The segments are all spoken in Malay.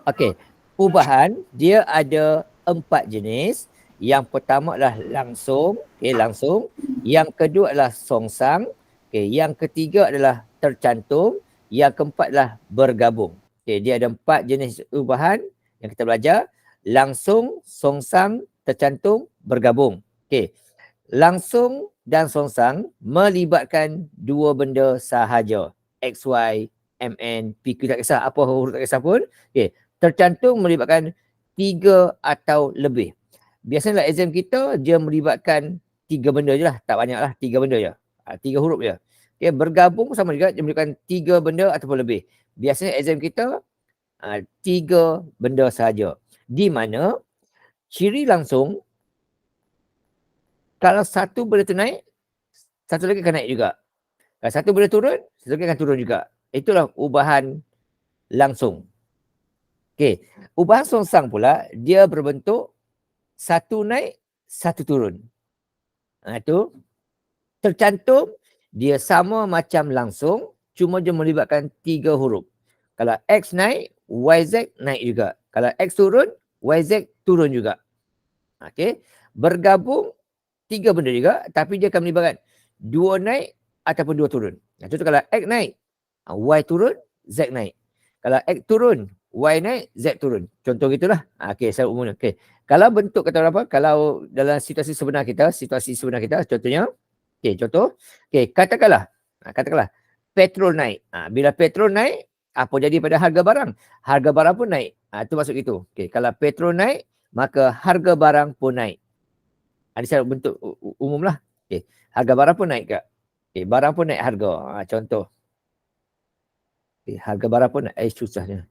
Okey, ubahan dia ada 4 jenis. Yang pertama adalah langsung, langsung. Yang kedua adalah songsang. Yang ketiga adalah tercantum. Yang keempat adalah bergabung. Dia ada 4 jenis ubahan yang kita belajar. Langsung, songsang, tercantum, bergabung. Langsung dan songsang melibatkan dua benda sahaja. X, Y, MN, PQ, tak kisah apa huruf, tak kisah pun. Tercantum melibatkan 3 atau lebih. Biasanya dalam exam kita dia melibatkan 3 benda je lah, tak banyak lah, 3 benda je. 3 huruf je. Bergabung sama juga dia melibatkan 3 benda ataupun lebih. Biasanya exam kita 3 benda sahaja. Di mana ciri langsung, kalau satu benda tu naik, satu lagi akan naik juga. Kalau satu benda turun, satu lagi akan turun juga. Itulah ubahan langsung. Ubahan songsang pula, dia berbentuk satu naik, satu turun. Itu tercantum, dia sama macam langsung, cuma dia melibatkan 3 huruf. Kalau X naik, YZ naik juga. Kalau X turun, YZ turun juga. Bergabung 3 benda juga, tapi dia akan melibatkan 2 naik ataupun 2 turun. Contoh kalau X naik, Y turun, Z naik. Kalau X turun, Y naik, Z turun. Contoh gitulah. Secara umumnya. Kalau bentuk kata apa? Kalau dalam situasi sebenar kita, contohnya, contoh, katakanlah petrol naik. Bila petrol naik, apa jadi pada harga barang? Harga barang pun naik. Itu maksud itu. Kalau petrol naik, maka harga barang pun naik. Ada secara bentuk umum lah. Harga barang pun naik, Kak. Barang pun naik harga. Contoh. Harga barang pun naik. Susahnya.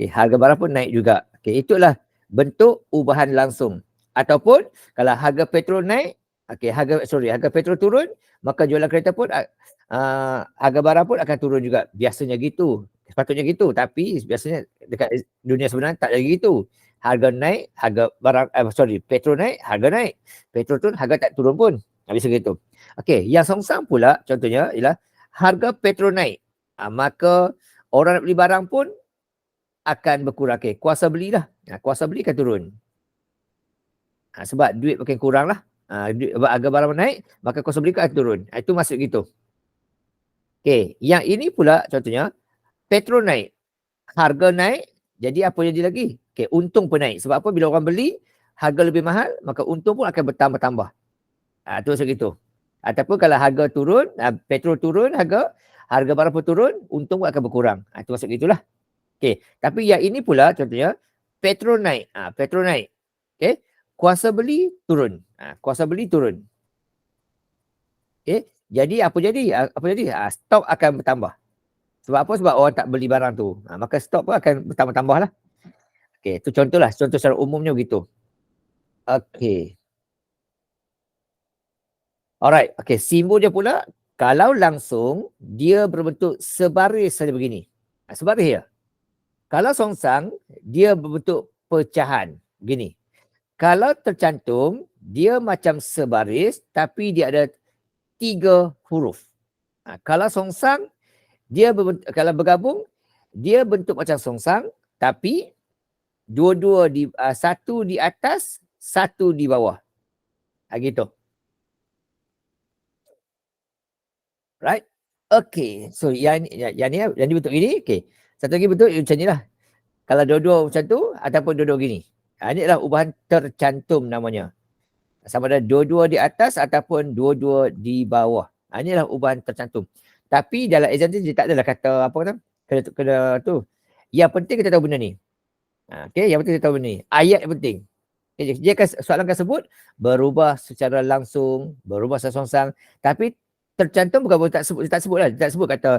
Harga barang pun naik juga. Itulah bentuk ubahan langsung. Ataupun kalau harga petrol naik, harga petrol turun, maka jualan kereta pun harga barang pun akan turun juga. Biasanya gitu. Sepatutnya gitu. Tapi biasanya dekat dunia sebenar tak lagi gitu. Harga naik, harga barang, petrol naik, harga naik. Petrol turun, harga tak turun pun. Bisa gitu. Yang songsang pula contohnya ialah harga petrol naik. Maka orang nak beli barang pun akan berkurang. Kuasa beli lah. Kuasa beli akan turun. Sebab duit makin kurang lah. Harga barang naik, maka kuasa beli akan turun. Itu maksud gitu. Yang ini pula contohnya, petrol naik, harga naik, jadi apa jadi lagi? Untung pun naik. Sebab apa? Bila orang beli, harga lebih mahal, maka untung pun akan bertambah-tambah. Itu maksud gitu. Ataupun kalau harga turun, petrol turun, harga barang pun turun, untung pun akan berkurang. Itu maksud gitulah. Tapi yang ini pula contohnya, petrol naik. Petrol naik. Kuasa beli turun. Kuasa beli turun. Jadi apa jadi? Stok akan bertambah. Sebab apa? Sebab orang tak beli barang tu. Maka stok pun akan bertambah-tambah lah. Itu contohlah. Contoh secara umumnya begitu. Alright. Simbol dia pula, kalau langsung, dia berbentuk sebaris saja begini. Sebaris ya. Kalau songsang, dia berbentuk pecahan. Begini. Kalau tercantum, dia macam sebaris, tapi dia ada 3 huruf. Kalau songsang, dia kalau bergabung, dia bentuk macam songsang, tapi dua-dua satu di atas, satu di bawah. Gitu. Right? So yang ni bentuk gini. Satu lagi bentuk macam ni lah. Kalau dua-dua macam tu, ataupun dua-dua gini. Ini adalah ubahan tercantum namanya. Sama ada dua-dua di atas ataupun dua-dua di bawah. Ini adalah ubahan tercantum. Tapi dalam exam tu dia tak adalah kata apa kata? Kena tu. Yang penting kita tahu benda ni. Yang penting kita tahu benda ni. Ayat yang penting. Dia soalan akan sebut berubah secara langsung, berubah secara songsang. Tapi tercantum bukan tak sebut, dia tak sebut lah. Dia tak sebut kata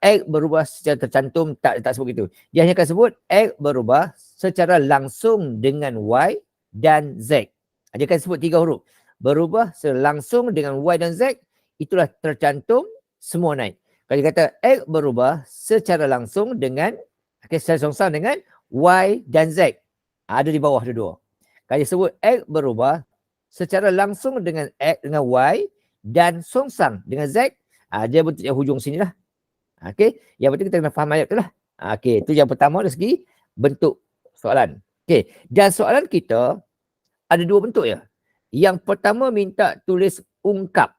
X berubah secara tercantum, tak sebut gitu. Dia hanya akan sebut X berubah secara langsung dengan Y dan Z. Dia akan sebut 3 huruf. Berubah secara langsung dengan Y dan Z, itulah tercantum, semua naik. Kalau dia kata X berubah secara langsung dengan, secara songsang dengan Y dan Z, ada di bawah dua-dua. Kalau dia sebut X berubah secara langsung dengan X dengan Y dan songsang dengan Z, dia bentuk yang hujung sini lah. Yang penting kita kena faham ayat tu lah. Itu yang pertama dari segi bentuk soalan. Okey, dan soalan kita ada dua bentuk ya. Yang pertama minta tulis ungkap.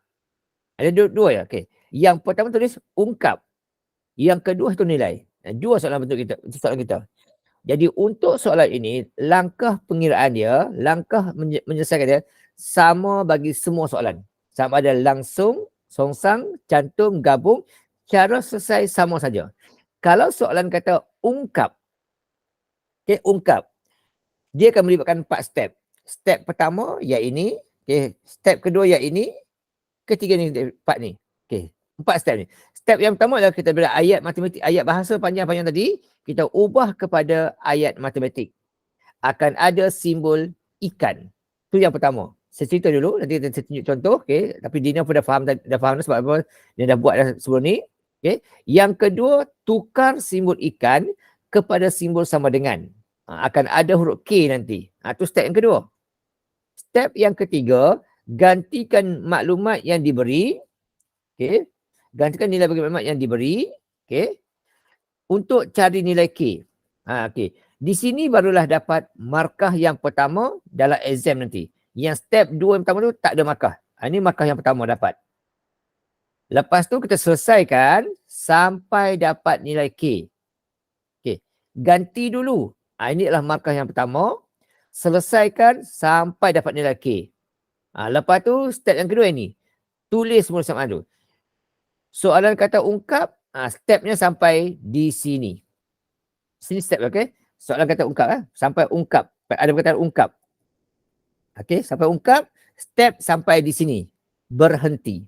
Ada dua ya. Okey. Yang pertama tulis ungkap. Yang kedua hitung nilai. Dua soalan bentuk kita, soalan kita. Jadi untuk soalan ini, langkah pengiraan dia, langkah menyelesaikan dia sama bagi semua soalan. Sama ada langsung, songsang, cantum, gabung, cara selesai sama saja. Kalau soalan kata ungkap, okay, ungkap, dia akan melibatkan 4 step. Step pertama yang ini, okay, step kedua yang ini, ketiga ni, 4 ni. Okay, 4 step ni. Step yang pertama adalah kita bila ayat matematik, ayat bahasa panjang-panjang tadi, kita ubah kepada ayat matematik. Akan ada simbol ikan. Itu yang pertama. Saya cerita dulu, nanti saya tunjuk contoh. Okay. Tapi Dina pun dah faham sebab apa dia dah buat dah sebelum ni. Okay. Yang kedua, tukar simbol ikan kepada simbol sama dengan. Akan ada huruf K nanti. Itu step yang kedua. Step yang ketiga, gantikan maklumat yang diberi. Okay. Gantikan nilai bagi maklumat yang diberi. Okay. Untuk cari nilai K. Okay. Di sini barulah dapat markah yang pertama dalam exam nanti. Yang step 2 yang pertama tu tak ada markah. Ini markah yang pertama dapat. Lepas tu kita selesaikan sampai dapat nilai K. Okay. Ganti dulu. Ini adalah markah yang pertama. Selesaikan sampai dapat nilai K. Lepas tu step yang kedua ini. Tulis semua sama tu. Soalan kata ungkap, stepnya sampai di sini. Sini step, okey. Soalan kata ungkap, sampai ungkap. Ada perkataan ungkap. Okey, sampai ungkap, step sampai di sini. Berhenti.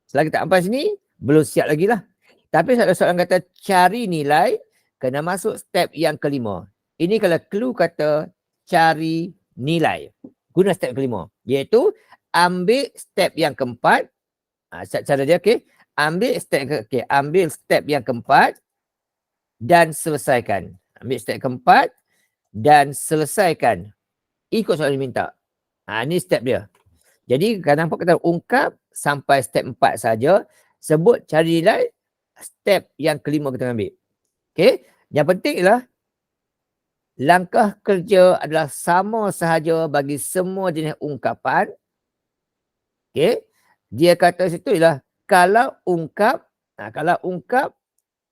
Selagi tak sampai sini, belum siap lagi lah. Tapi soalan kata cari nilai, kena masuk step yang kelima. Ini kalau clue kata cari nilai. Guna step kelima. Iaitu ambil step yang keempat. Cara dia, okey. Ambil step yang keempat dan selesaikan. Ambil step keempat dan selesaikan. Ikut soalan yang minta. Ini step dia. Jadi kadang-kadang kita ungkap sampai step 4 saja. Sebut cari nilai, step yang kelima kita ambil. Okey. Yang penting ialah langkah kerja adalah sama sahaja bagi semua jenis ungkapan. Okey. Dia kata situ ialah kalau ungkap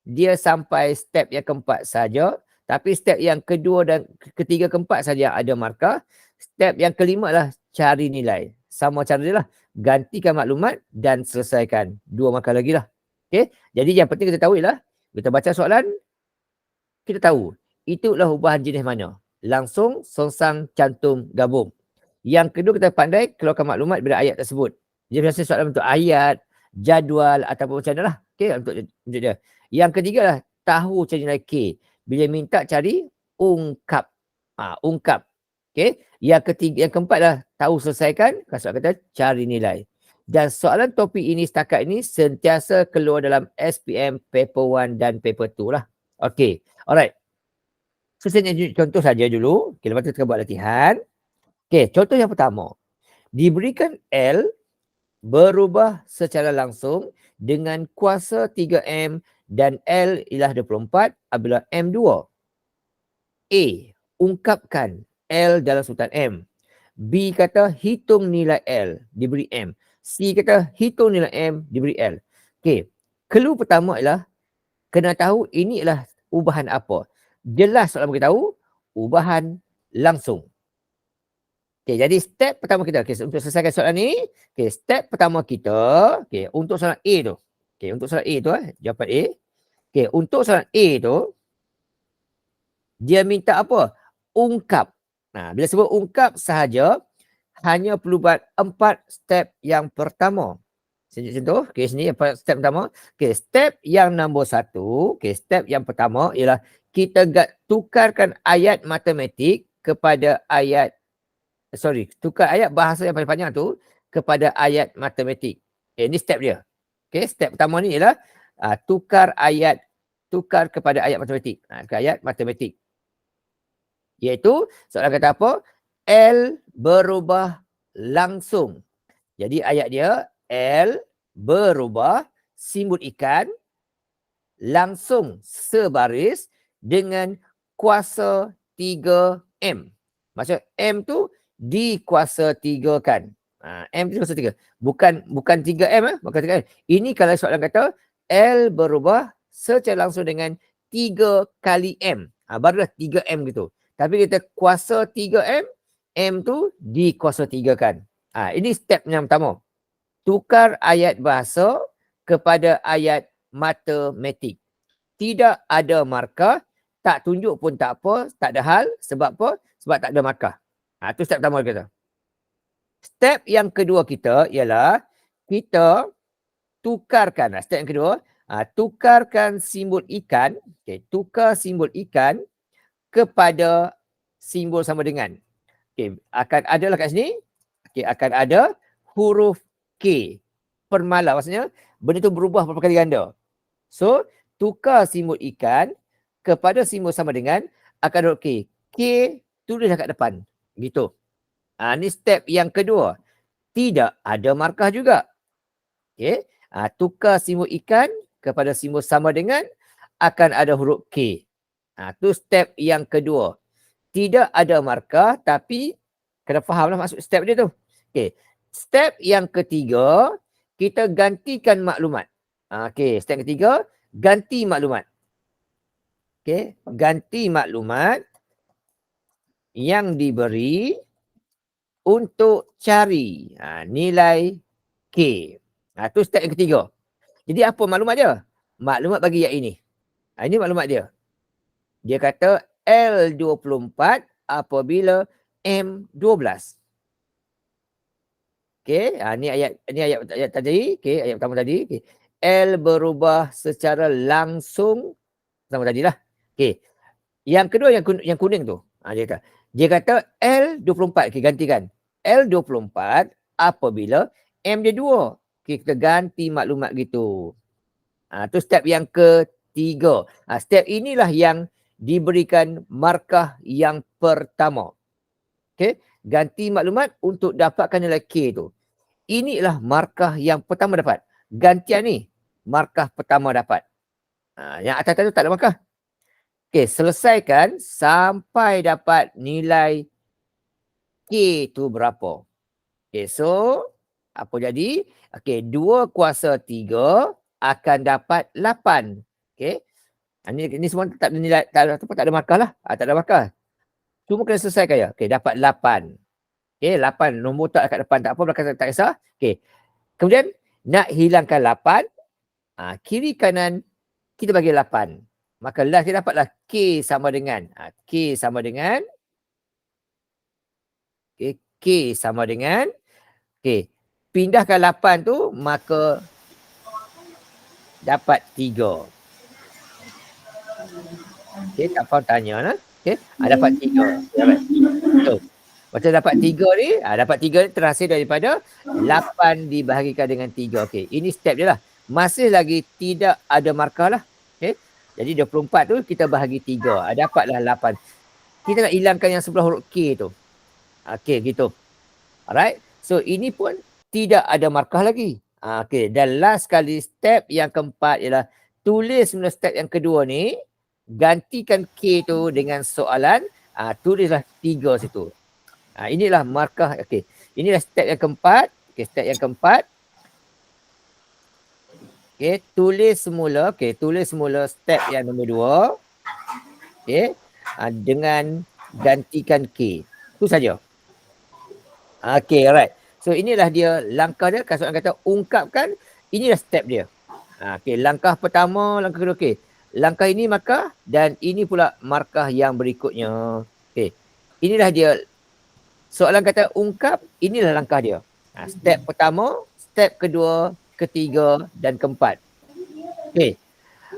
dia sampai step yang keempat saja, tapi step yang kedua dan ketiga, keempat saja ada markah. Step yang kelima adalah cari nilai. Sama cara dia lah. Gantikan maklumat dan selesaikan. 2 markah lagi lah. Okay? Jadi yang penting kita tahu ialah, kita baca soalan, kita tahu itulah ubahan jenis mana. Langsung, songsang, cantum, gabung. Yang kedua kita pandai keluarkan maklumat bila ayat tersebut. Dia biasa soalan bentuk ayat, jadual ataupun macam mana lah. Okay, untuk dia. Yang ketiga lah, tahu cari nilai K. Bila minta cari, ungkap. Ungkap. Okay. Yang keempat lah, tahu selesaikan. Soalan kata cari nilai. Dan soalan topik ini setakat ini sentiasa keluar dalam SPM paper 1 dan paper 2 lah. Okay. Alright. So, saya contoh saja dulu. Okay, lepas tu kita buat latihan. Okay, contoh yang pertama. Diberikan L berubah secara langsung dengan kuasa 3M dan L ialah 24 apabila M 2. A. Ungkapkan L dalam sebutan M. B kata hitung nilai L diberi M. C kata hitung nilai M diberi L. Okey. Clue pertama ialah kena tahu ini ialah ubahan apa. Jelas soalan beritahu ubahan langsung. Okay, jadi step pertama kita, untuk selesaikan soalan ni, step pertama kita, untuk soalan A tu. Untuk soalan A tu, jawapan A. Untuk soalan A tu, dia minta apa? Ungkap. Bila sebut ungkap sahaja, hanya perlu buat 4 step yang pertama. Saya contoh, sini step pertama. Step yang nombor 1, step yang pertama ialah kita tukarkan ayat matematik kepada ayat tukar ayat bahasa yang paling panjang tu kepada ayat matematik. Ini step dia. Step pertama ni ialah tukar kepada ayat matematik. Ke ayat matematik. Iaitu soalan kata apa? L berubah langsung. Jadi ayat dia L berubah simbol ikan langsung sebaris dengan kuasa 3M. Maksud M tu dikuasa 3 kan. M tu kuasa 3. Bukan 3M. Bukan 3M. Ini kalau soalan kata L berubah secara langsung dengan 3 kali M. Barulah 3M gitu. Tapi kita kuasa 3M, M tu dikuasa 3 kan. Ini step yang pertama. Tukar ayat bahasa kepada ayat matematik. Tidak ada markah, tak tunjuk pun tak apa, tak ada hal. Sebab apa? Sebab tak ada markah. Itu step pertama kita. Step yang kedua kita ialah kita tukarkan. Step yang kedua, tukarkan simbol ikan. Okay, tukar simbol ikan kepada simbol sama dengan. Okay, akan ada lah kat sini. Okay, akan ada huruf K. Permala, maksudnya benda tu berubah beberapa kali ganda. So, tukar simbol ikan kepada simbol sama dengan akan huruf K. K tulislah kat depan. Gitu. Ni step yang kedua. Tidak ada markah juga. Okay. Tukar simbol ikan kepada simbol sama dengan akan ada huruf K. Tu step yang kedua. Tidak ada markah tapi kena fahamlah maksud step dia tu. Okay. Step yang ketiga, kita gantikan maklumat. Okay. Step ketiga, ganti maklumat. Okay. Ganti maklumat yang diberi untuk cari nilai K. Itu step yang ketiga. Jadi apa maklumat dia? Maklumat bagi yang ini. Ini maklumat dia. Dia kata L24 apabila M12. Okey, ini ayat tadi, okey, ayat pertama tadi, okey. L berubah secara langsung sama tadilah. Okey. Yang kedua yang kuning tu. Dia kata L24, okey, gantikan. L24 apabila M dia 2. Okay, kita ganti maklumat gitu. Tu step yang ketiga. Step inilah yang diberikan markah yang pertama. Okay, ganti maklumat untuk dapatkan nilai K tu. Inilah markah yang pertama dapat. Gantian ni, markah pertama dapat. Yang atas tu tak ada markah. Okay, selesaikan sampai dapat nilai K tu berapa. Okay, so apa jadi? Okay, 2 kuasa 3 akan dapat 8. Okay. Ini semua tak ada nilai, tak ada markah lah. Tak ada markah. Cuma kena selesaikan ya. Okay, dapat 8. Okay, 8. Nombor tak kat depan tak apa, belakang tak kisah. Okay. Kemudian, nak hilangkan 8. Kiri kanan, kita bagi 8. Maka last kita dapatlah K sama dengan. K sama dengan. Okay, K sama dengan. Okay. Pindahkan 8 tu, maka dapat 3. Okay, tak faham tanya lah. Okay, dapat 3. So, macam dapat 3 ni, dapat 3 ni terhasil daripada 8 dibahagikan dengan 3. Okay, ini step dia lah. Masih lagi tidak ada markah lah. Okay, jadi 24 tu kita bahagi 3. Dapatlah 8. Kita nak hilangkan yang sebelah huruf K tu. Okay, gitu. Alright. So, ini pun tidak ada markah lagi. Okay. Dan last kali step yang keempat ialah tulis mula step yang kedua ni. Gantikan K tu dengan soalan. Tulislah 3 situ. Inilah markah. Okay. Inilah step yang keempat. Okay. Step yang keempat. Okay. Tulis semula. Okay. Tulis semula step yang nombor 2. Okay. Dengan gantikan K. Itu saja. Okay. Alright. So inilah dia langkah dia. Kalau soalan kata ungkapkan, inilah step dia. Okay, langkah pertama, langkah kedua. Okay. Langkah ini markah dan ini pula markah yang berikutnya. Okay. Inilah dia. Soalan kata ungkap, inilah langkah dia. Step pertama, step kedua, ketiga dan keempat. Okay.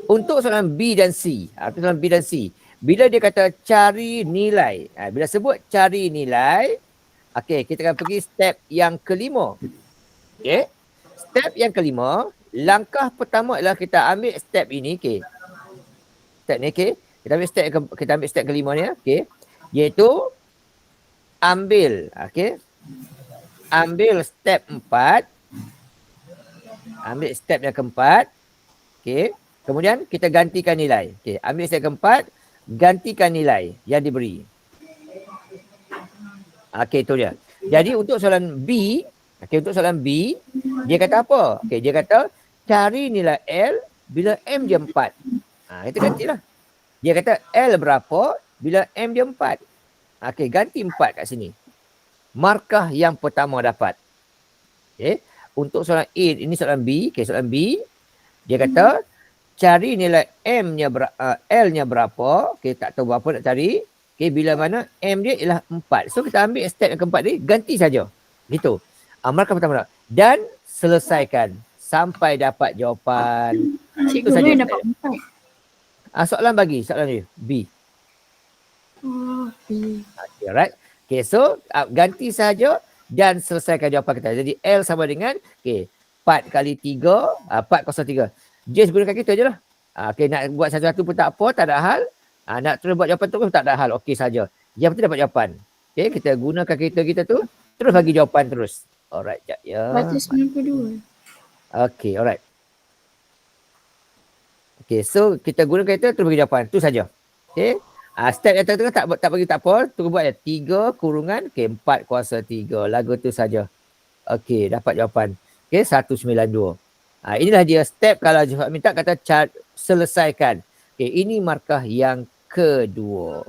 Untuk soalan B dan C. Soalan B dan C. Bila dia kata cari nilai. Bila sebut cari nilai. Okey, kita akan pergi step yang kelima. Okey. Step yang kelima, langkah pertama adalah kita ambil step ini, okey. Step ni, okey. Kita ambil step kelima ni, okey. Iaitu ambil, okey. Ambil step 4. Ambil step yang keempat. Okey. Kemudian kita gantikan nilai. Okey, ambil step keempat, gantikan nilai yang diberi. Okey, itu dia. Jadi untuk soalan B, untuk soalan B, dia kata apa? Dia kata cari nilai L bila M dia 4. Kita gantilah. Dia kata L berapa bila M dia 4. Ganti 4 kat sini. Markah yang pertama dapat. Untuk soalan A, ini soalan B. Soalan B, dia kata cari nilai L-nya berapa. Tak tahu berapa nak cari. Bila mana M dia ialah 4. So kita ambil step yang keempat ni, ganti saja. Gitu. Markah pertama. Dan selesaikan sampai dapat jawapan. Cikgu boleh dapat 4. Soalan bagi, soalan ni B. B. Alright. So ganti saja dan selesaikan jawapan kita. Jadi L sama dengan 4 kali 3, 4 kosong 3. Just gunakan kita je lah. Nak buat satu-satu pun tak apa, tak ada hal. Nak terus buat jawapan terus tak ada hal. Okey saja. Yang penting dapat jawapan. Kita gunakan kereta kita tu, terus bagi jawapan terus. Alright, jap ya. 192. Okey, alright. So kita guna kereta terus bagi jawapan. Tu saja. Step yang tengah-tengah tak bagi tak apa. Terus buat 3 kurungan 4 kuasa 3. Lagu tu saja. Dapat jawapan. 192. Inilah dia step kalau minta kata selesaikan. Ini markah yang kedua.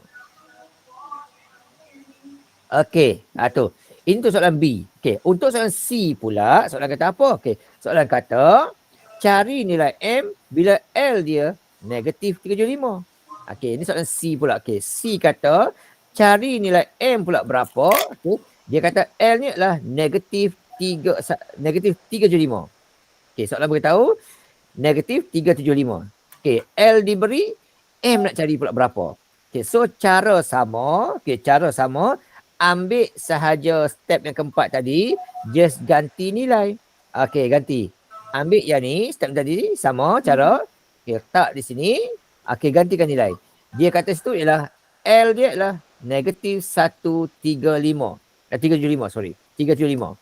Tu. Ini tu soalan B. Untuk soalan C pula, soalan kata apa? Soalan kata cari nilai M bila L dia negatif 35. Ini soalan C pula. C kata cari nilai M pula berapa? Dia kata L ni adalah negatif 375. Soalan beritahu negatif 375. L diberi, M nak cari pula berapa. So cara sama, cara sama, ambil sahaja step yang keempat tadi, just ganti nilai. Ganti. Ambil yang ni, step tadi sama cara. Letak di sini. Gantikan nilai. Dia kata situ ialah L dia ialah negatif 135. 375, sorry. 375.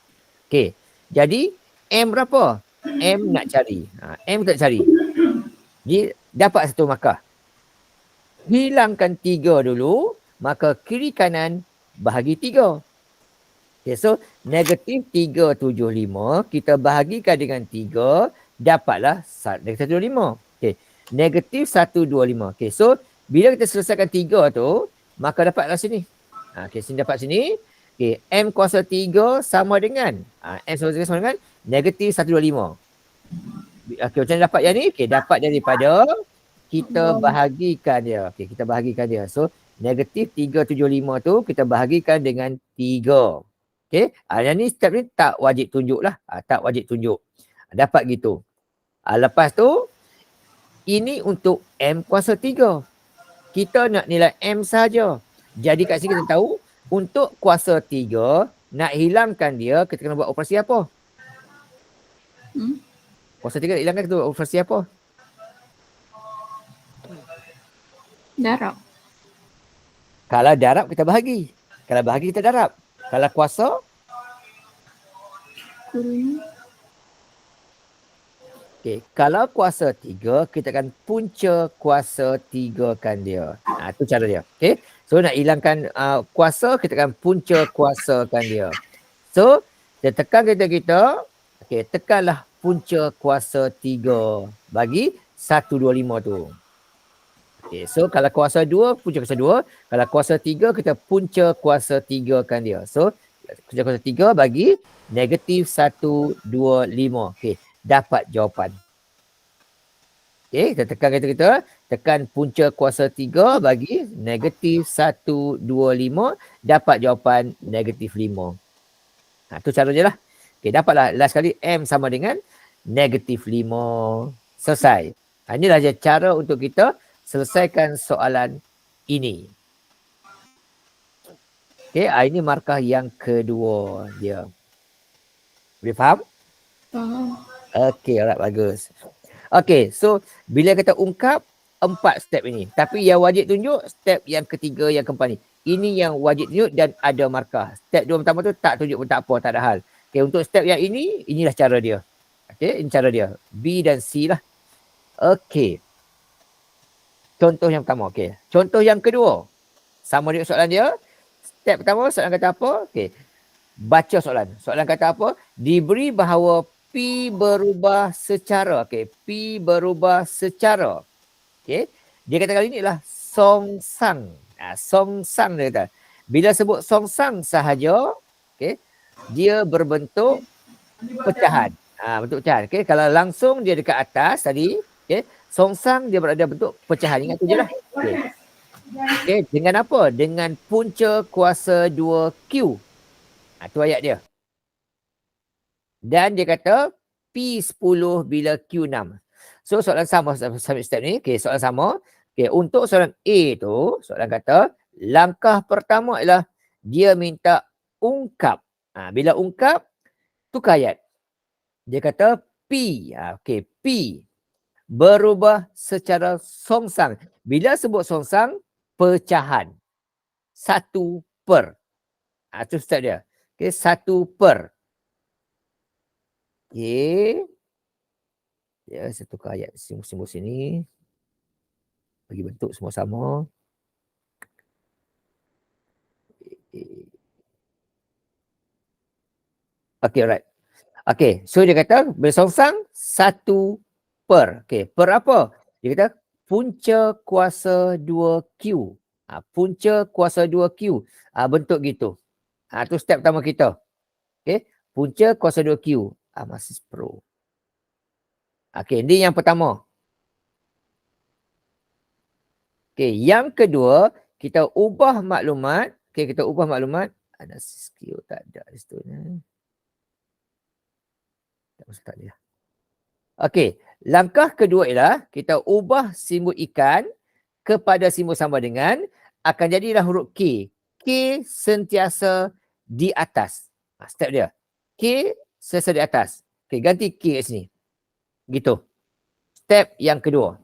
Jadi M berapa? M nak cari. M tak cari. Dia dapat satu markah. Hilangkan 3 dulu, maka kiri kanan bahagi 3. So negatif 375 kita bahagikan dengan 3, dapatlah negatif 125. Negatif 125. So bila kita selesaikan 3 tu, maka dapatlah sini. Sini dapat sini. M kuasa 3 sama dengan M kuasa 3 sama dengan negatif 125. Macam mana dapat yang ni? Dapat daripada kita bahagikan dia. Kita bahagikan dia. So negatif 375 tu kita bahagikan dengan 3. Yang ni step ni tak wajib tunjuk lah. Tak wajib tunjuk. Dapat gitu. Lepas tu, ini untuk M kuasa 3. Kita nak nilai M saja. Jadi kat sini kita tahu, untuk kuasa 3, nak hilangkan dia, kita kena buat operasi apa? Kuasa 3 nak hilangkan, kita buat operasi apa? Darab. Kalau darab, kita bahagi. Kalau bahagi, kita darab. Kalau kuasa? Kurung. Kalau kuasa 3, kita akan punca kuasa 3 kan dia. Itu cara dia. So nak hilangkan kuasa, kita akan punca kuasa kan dia. So, kita tekan kereta kita. Tekanlah punca kuasa 3 bagi 125 tu. So kalau kuasa 2, punca kuasa 2. Kalau kuasa 3, kita punca kuasa 3 kan dia. So, punca kuasa 3 bagi negatif 125. Dapat jawapan. Kita tekan kereta kita. Tekan punca kuasa 3 bagi negatif 125. Dapat jawapan negatif 5. Tu cara je lah. Dapatlah last kali M sama dengan negatif 5. Selesai. Inilah je cara untuk kita selesaikan soalan ini. Ini markah yang kedua dia. Boleh faham? Faham. Alright, bagus. So bila kita ungkap 4 step ini. Tapi yang wajib tunjuk step yang ketiga, yang keempat ni. Ini yang wajib tunjuk dan ada markah. Step 2 pertama tu tak tunjuk pun tak apa, tak ada hal. Untuk step yang ini, inilah cara dia. Ini cara dia. B dan C lah. Contoh yang pertama. Okey. Contoh yang kedua. Sama dengan soalan dia. Step pertama, soalan kata apa? Okey. Baca soalan. Soalan kata apa? Diberi bahawa P berubah secara. Okey. P berubah secara. Okey. Dia kata kali ni ialah songsang. Songsang dia kata. Bila sebut songsang sahaja, okey, dia berbentuk pecahan. Bentuk pecahan. Okey. Kalau langsung dia dekat atas tadi, okey, songsang dia berada bentuk pecahan. Ingat tu je lah. Okey. Okey, dengan apa? Dengan punca kuasa 2Q. Tu ayat dia. Dan dia kata P10 bila Q6. So soalan sama sampai step ni. Okey, soalan sama. Okey, untuk soalan A tu, soalan kata langkah pertama ialah dia minta ungkap. Bila ungkap, tukar ayat. Dia kata P. Okey, P berubah secara songsang. Bila sebut songsang, pecahan. 1 per. Itu step dia. Okey, 1 per. Okey. Ya, saya tukar ayat simbol-simbol sini. Bagi bentuk semua sama. Okey, alright. Okey, so dia kata bersongsang 1 per. Okey, per apa? Dia kata punca kuasa 2Q. Punca kuasa 2Q. Bentuk gitu. Tu step pertama kita. Okey, punca kuasa 2Q. Masih pro. Okey, ini yang pertama. Okey, yang kedua, kita ubah maklumat. Okey, kita ubah maklumat. Ada skill tak ada di situ. Tak ada. Okey, langkah kedua ialah kita ubah simbol ikan kepada simbol sama dengan, akan jadilah huruf K. K sentiasa di atas. Step dia. K sentiasa di atas. Okey, ganti K kat sini. Gitu. Step yang kedua.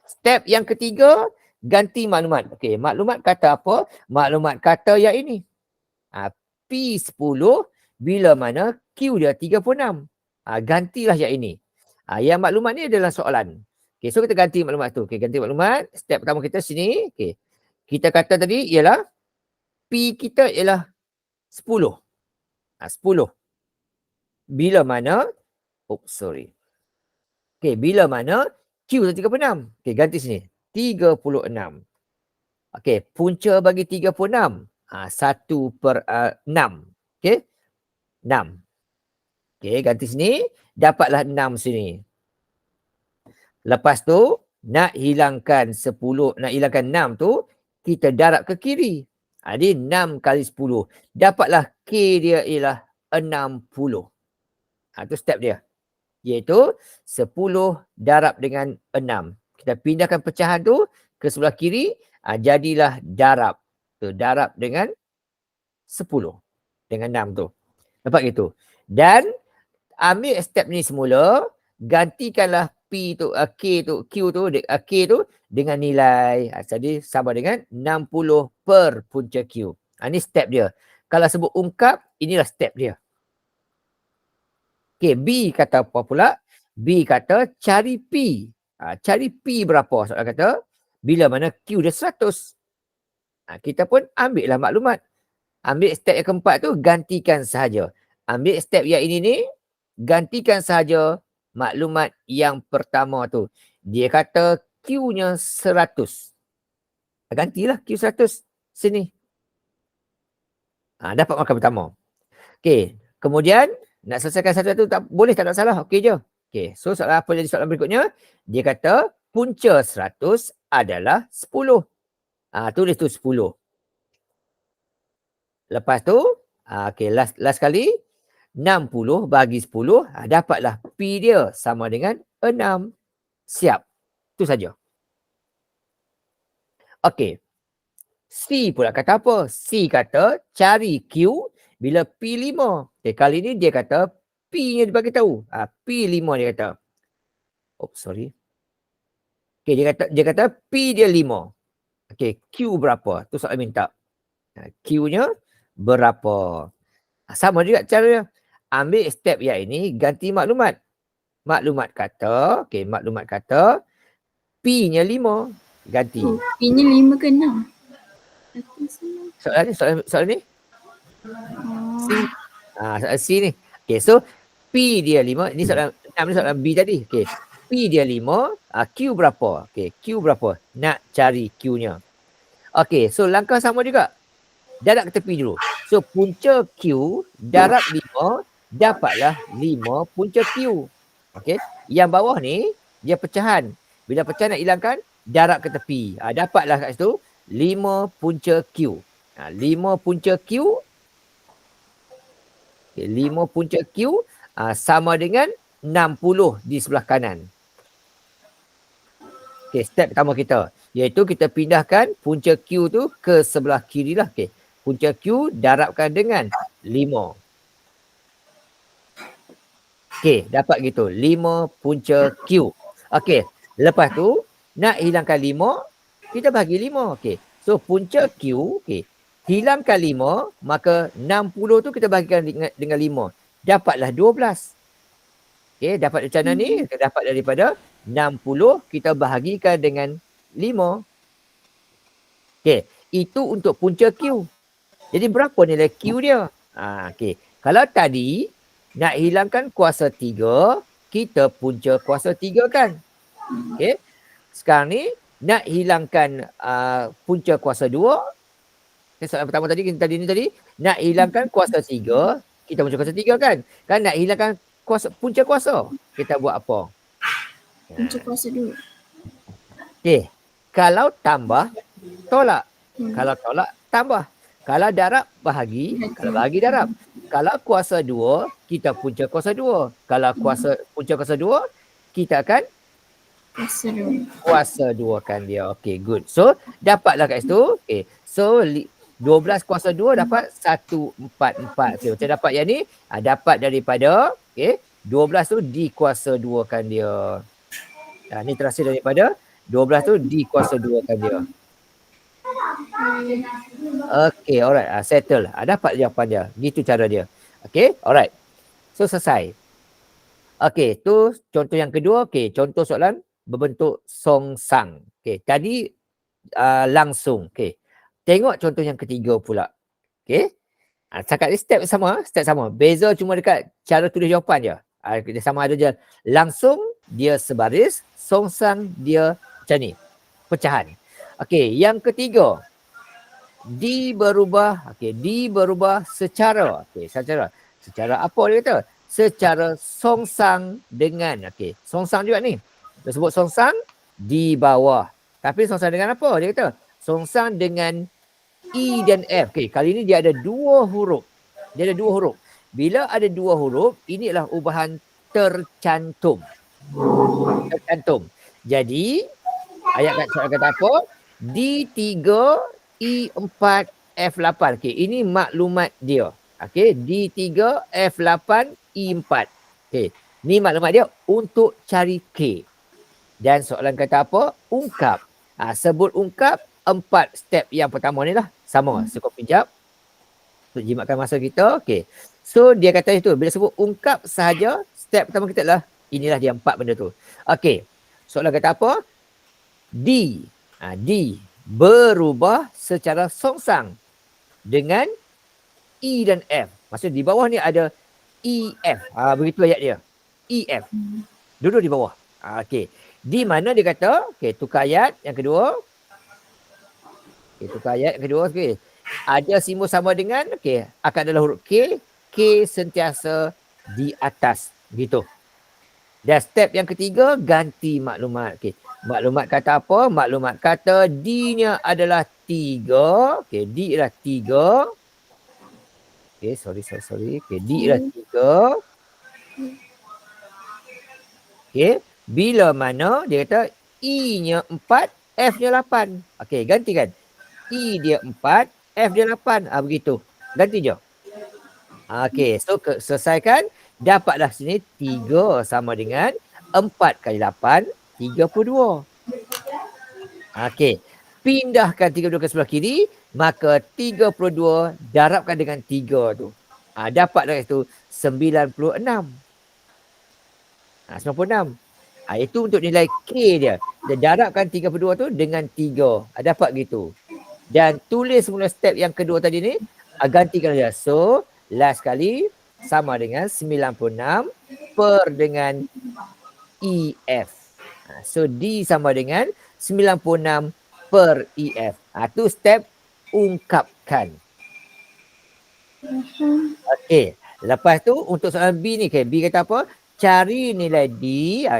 Step yang ketiga, ganti maklumat. Okey, maklumat kata apa? Maklumat kata yang ini. P10 bila mana Q dia 36. Gantilah yang ini. Yang maklumat ni adalah soalan. Okey, so kita ganti maklumat tu. Okey, ganti maklumat. Step pertama kita sini. Okey. Kita kata tadi ialah P kita ialah 10. 10. Bila mana bila mana Q tu 36. Okey, ganti sini. 36. Okey, punca bagi 36. 1 per 6. Okey. 6. Okey, ganti sini. Dapatlah 6 sini. Lepas tu, nak hilangkan 6 tu, kita darab ke kiri. Jadi 6 kali 10. Dapatlah K dia ialah 60. Itu step dia. Iaitu 10 darab dengan 6. Kita pindahkan pecahan tu ke sebelah kiri. Jadilah darab. Darab dengan 10. Dengan 6 tu. Dapat gitu. Dan ambil step ni semula. Gantikanlah P tu, K tu, Q tu, K tu dengan nilai. Jadi sama dengan 60 per punca Q. Ini step dia. Kalau sebut ungkap, inilah step dia. Okey, B kata apa pula? B kata cari P. Cari P berapa? Soalan kata bila mana Q dia 100. Kita pun ambil lah maklumat. Ambil step yang keempat tu, gantikan sahaja. Ambil step yang ini ni, gantikan sahaja maklumat yang pertama tu. Dia kata Q-nya 100. Gantilah Q 100 sini. Dapat markah pertama. Okey, kemudian nak selesaikan satu-satu tak boleh, tak ada salah. Okey je. Okey, so soalan apa jadi soalan berikutnya? Dia kata punca 100 adalah 10. Tulis tu 10. Lepas tu, okey, last kali 60 bagi 10, dapatlah P dia sama dengan 6. Siap. Itu saja. Okey. C pula kata apa? C kata cari Q bila P5. Okay, kali ni dia kata P-nya dia bagi tahu. P5 dia kata. Sorry. Okay, dia kata P dia 5. Okay, Q berapa? Tu soalan minta. Q-nya berapa? Sama juga cara dia. Ambil step yang ini, ganti maklumat. Maklumat kata, P-nya 5. Ganti. Oh, ini 5 ke 6? Soalan ni? Oh. Soalan C ni. Okay, so P dia 5. Ni soalan 6 ni soalan B tadi. Okay. P dia 5. Q berapa? Okay, Q berapa? Nak cari Q-nya. Okay, so langkah sama juga. Darab ke tepi dulu. So punca Q darab 5 dapatlah 5 punca Q. Okay. Yang bawah ni dia pecahan. Bila pecah nak hilangkan, darab ke tepi. Dapatlah kat situ 5 punca Q. 5 punca Q. Okay, 5 punca Q sama dengan 60 di sebelah kanan. Okay, step pertama kita. Iaitu kita pindahkan punca Q tu ke sebelah kiri lah. Okay. Punca Q darabkan dengan 5. Okey, dapat gitu. 5 punca Q. Okey, lepas tu nak hilangkan 5, kita bagi 5. Okey. So punca Q, okey. Hilangkan 5, maka 60 tu kita bagikan dengan 5. Dapatlah 12. Okey, dapat macam mana ni? Kita dapat daripada 60 kita bahagikan dengan 5. Okey, itu untuk punca Q. Jadi berapa nilai Q dia? Okey. Kalau tadi nak hilangkan kuasa 3, kita punca kuasa 3 kan? Okey. Sekarang ni nak hilangkan punca kuasa 2. Soalan pertama tadi nak hilangkan kuasa 3, kita punca kuasa 3 kan? Kan nak hilangkan punca kuasa. Kita buat apa? Punca kuasa 2. Okey. Kalau tambah, tolak. Kalau tolak, tambah. Kalau darab, bahagi. Kalau bahagi, darab. Kalau kuasa 2, kita punca kuasa 2. Kalau punca kuasa 2, kita akan kuasa 2 kan dia. Okey, good. So, dapatlah kat situ. Okey. So, 12 kuasa 2 dapat 144. Okey, macam dapat yang ni, dapat daripada, okey, 12 tu dikuasa 2 kan dia. Ni terhasil daripada 12 tu dikuasa 2 kan dia. Okay, alright. Settle. Dapat jawapan dia. Gitu cara dia. Okay, alright. So, selesai. Okay, tu contoh yang kedua. Okay, contoh soalan berbentuk songsang. Okay, tadi langsung. Okay, tengok contoh yang ketiga pula. Okay, cakap ni step sama. Beza cuma dekat cara tulis jawapan je. Dia sama ada je langsung, dia sebaris. Songsang, dia macam ni. Pecahan. Okay, yang ketiga. D berubah. Okay, D berubah secara. Okay, secara apa dia kata? Secara songsang dengan. Okay, songsang juga ni. Dia sebut songsang di bawah. Tapi songsang dengan apa? Dia kata songsang dengan E dan F. Okay, kali ni dia ada 2 huruf. Bila ada 2 huruf, ini adalah ubahan tercantum. Jadi, ayat kata apa? D3, E4, F8. Okey, ini maklumat dia. Okey, D3, F8, E4. Okey, ni maklumat dia untuk cari K. Dan soalan kata apa? Ungkap. Sebut ungkap 4 step yang pertama ni lah. Sama. So, kau pinjam. Untuk jimatkan masa kita. Okey. So, dia kata itu. Bila sebut ungkap sahaja, step pertama kita adalah inilah dia 4 benda tu. Okey. Soalan kata apa? D. D berubah secara songsang dengan E dan F. Maksudnya di bawah ni ada EF. Begitu ayat dia. EF. Duduk di bawah. Okey. Di mana dia kata? Okey, tukar ayat yang kedua. Okey. Ada simbol sama dengan, okey, akan adalah huruf K. K sentiasa di atas. Gitu. Dan step yang ketiga, ganti maklumat. Okey. Maklumat kata apa? Maklumat kata D-nya adalah 3. Okey, D adalah 3. Okey, sorry. Okey, D adalah 3. Okey, bila mana dia kata E-nya 4, F-nya 8. Okey, gantikan. E dia 4, F dia 8. Begitu. Ganti je. Okey, so selesaikan. Dapatlah sini 3 sama dengan 4 kali 8, 32. Okey. Pindahkan 32 ke sebelah kiri. Maka 32 darabkan dengan 3 tu. Dapatlah itu 96. 96. Itu untuk nilai K dia. Dia darabkan 32 tu dengan 3. Dapat gitu. Dan tulis semula step yang kedua tadi ni, gantikan saja. So, last kali sama dengan 96 per dengan EF. So, D sama dengan 96 per EF. Tu step ungkapkan. Okey. Lepas tu untuk soalan B ni, B kata apa? Cari nilai D,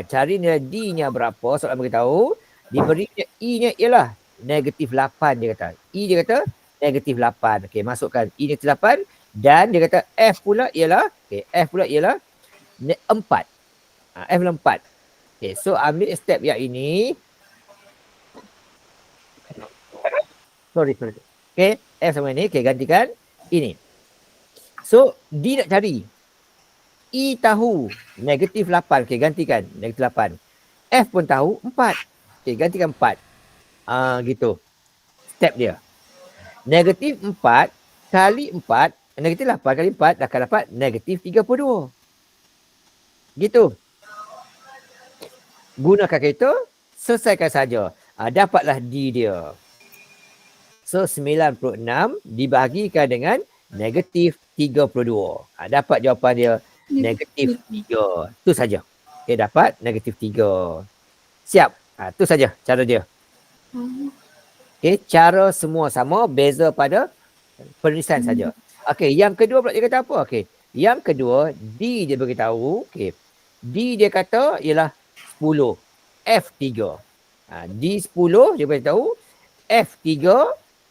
cari nilai D-nya berapa, soalan beritahu. Diberinya E-nya ialah negatif 8 dia kata. E dia kata negatif 8. Okey, masukkan E negatif 8 dan dia kata F pula ialah, F pula ialah 4. F ialah 4. Okey, so ambil step yang ini. Sorry. Okey, F sama ini, gantikan ini. So, D nak cari. E tahu negatif 8. Gantikan negatif 8. F pun tahu 4. Gantikan 4. Gitu. Step dia. Negatif 4 kali 4, negatif 8 kali 4 akan dapat negatif 32. Gitu. Gunakan kalkulator, selesaikan saja. Dapatlah D dia. So, 96 dibahagikan dengan negatif 32. Dapat jawapan dia negatif 3. Itu saja. Dapat negatif 3. Siap. Itu saja cara dia. Cara semua sama, beza pada penulisan saja. Yang kedua pula dia kata apa? Yang kedua, D dia beritahu. D dia kata ialah 10. F3. D 10 dia beritahu. F3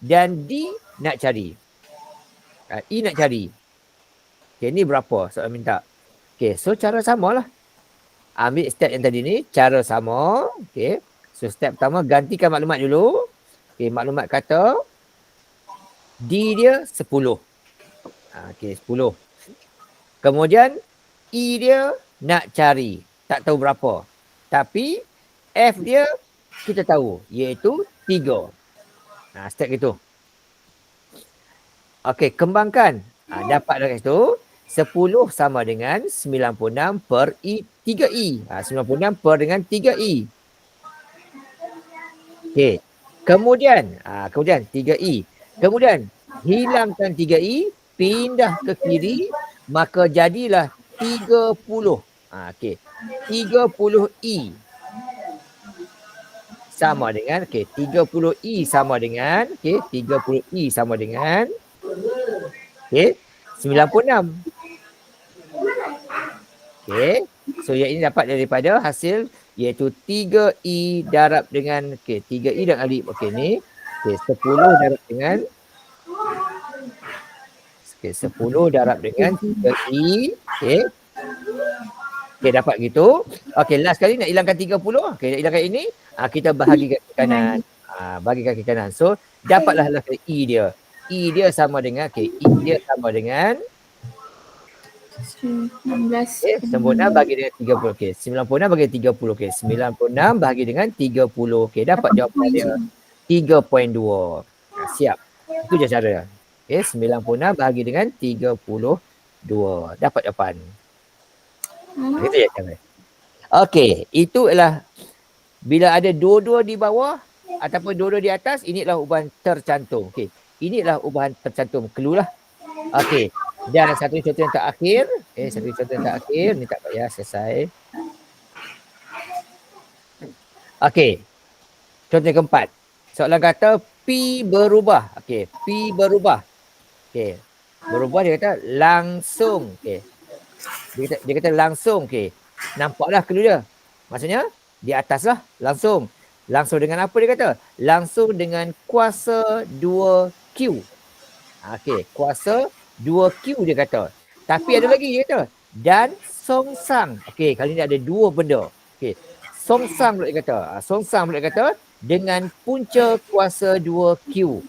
dan D nak cari. E nak cari. Ni berapa soalan minta. So cara samalah. Ambil step yang tadi ni, cara sama. So step pertama, gantikan maklumat dulu. Maklumat kata D dia 10. 10. Kemudian E dia nak cari. Tak tahu berapa. Tapi F dia kita tahu, iaitu 3. Step gitu. Kembangkan. Dapat dekat situ. 10 sama dengan 96 per 3E. 96 per dengan 3E. Kemudian 3E. Kemudian hilangkan 3E, pindah ke kiri, maka jadilah 30. 30E. Sama dengan 30E sama dengan 30E sama dengan 96. So yang ini dapat daripada hasil iaitu 3E darab dengan 3E dan alif. Ni 10 darab dengan 10 darab dengan 3E. Dapat gitu. Last kali nak hilangkan 30. Nak hilangkan ini, kita bahagikan ke kanan. Bagikan ke kanan. So dapatlah E dia. E dia sama dengan E dia sama dengan 19. sempurna bagi dengan 30. 96 bagi 30. 96 bagi dengan 30. Dapat jawapan dia 3.2. Siap. Itu je cara. 96 bagi dengan 32. Dapat jawapan. Itu je cara. Itu adalah bila ada dua-dua di bawah ataupun dua-dua di atas, ini adalah ubahan tercantum. Ini adalah ubahan tercantum. Clue lah. Dan satu contoh yang terakhir. Satu contoh yang terakhir. Ni tak payah selesai. Contoh yang keempat. Soalan kata P berubah. P berubah. Berubah dia kata langsung. Dia kata langsung. Nampaklah clue dia. Maksudnya di atas lah. Langsung. Langsung dengan apa dia kata? Langsung dengan kuasa 2Q. Kuasa 2Q dia kata. Tapi ada lagi dia kata. Dan songsang. Kali ni ada dua benda. Songsang pula dia kata. Songsang pula dia kata dengan punca kuasa 2Q.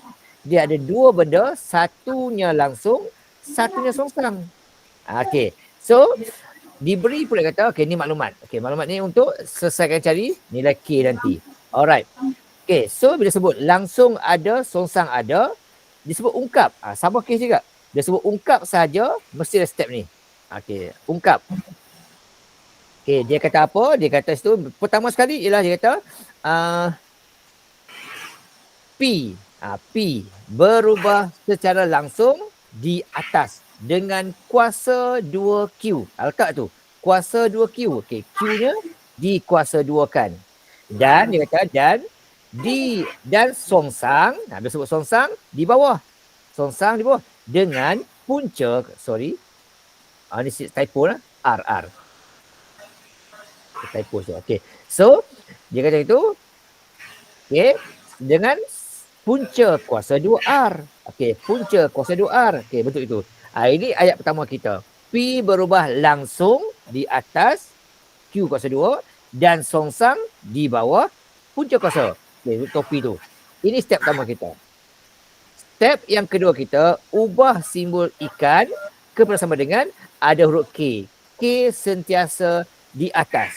Dia ada dua benda. Satunya langsung. Satunya songsang. So diberi pula kata. Ni maklumat. Maklumat ni untuk selesaikan cari nilai K nanti. Alright. So bila sebut langsung ada, songsang ada. Disebut ungkap. Sama kes juga. Dia sebut ungkap saja, mesti ada step ni. Ungkap. Okay, dia kata apa? Dia kata situ pertama sekali ialah dia kata P. P berubah secara langsung di atas dengan kuasa 2Q. Letak tu. Kuasa 2Q. Okay, Q-nya dikuasa 2-kan. Dan dia kata dan songsang, dia sebut songsang di bawah. Songsang di bawah dengan punca, ni typo lah, R. Typo tu. Okay. So, dia kata itu, okay, dengan punca kuasa 2R. Okay, punca kuasa 2R. Okay, betul itu. Ini ayat pertama kita. P berubah langsung di atas Q kuasa 2 dan songsang di bawah punca kuasa. Okay, topi tu. Ini step pertama kita. Step yang kedua kita, ubah simbol ikan kepada sama dengan ada huruf K. K sentiasa di atas.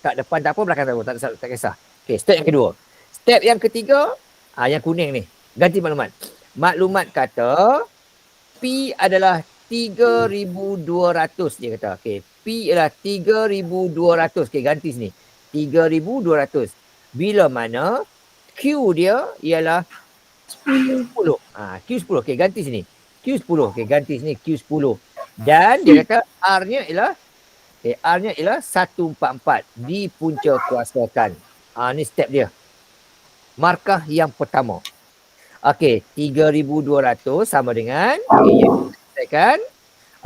Tak depan tak apa, belakang tak apa. Tak kisah. Okay, step yang kedua. Step yang ketiga, yang kuning ni. Ganti maklumat. Maklumat kata P adalah 3,200 dia kata. Okay. P adalah 3,200. Okay, ganti sini. 3,200. Bila mana Q dia ialah 10. Q 10. Okay, ganti sini. Q 10. Okay, ganti sini. Q 10. Dan dia kata R-nya ialah R-nya ialah 144. Dipunca kuasakan. Ni step dia. Markah yang pertama. Okey, 3,200 sama dengan kan?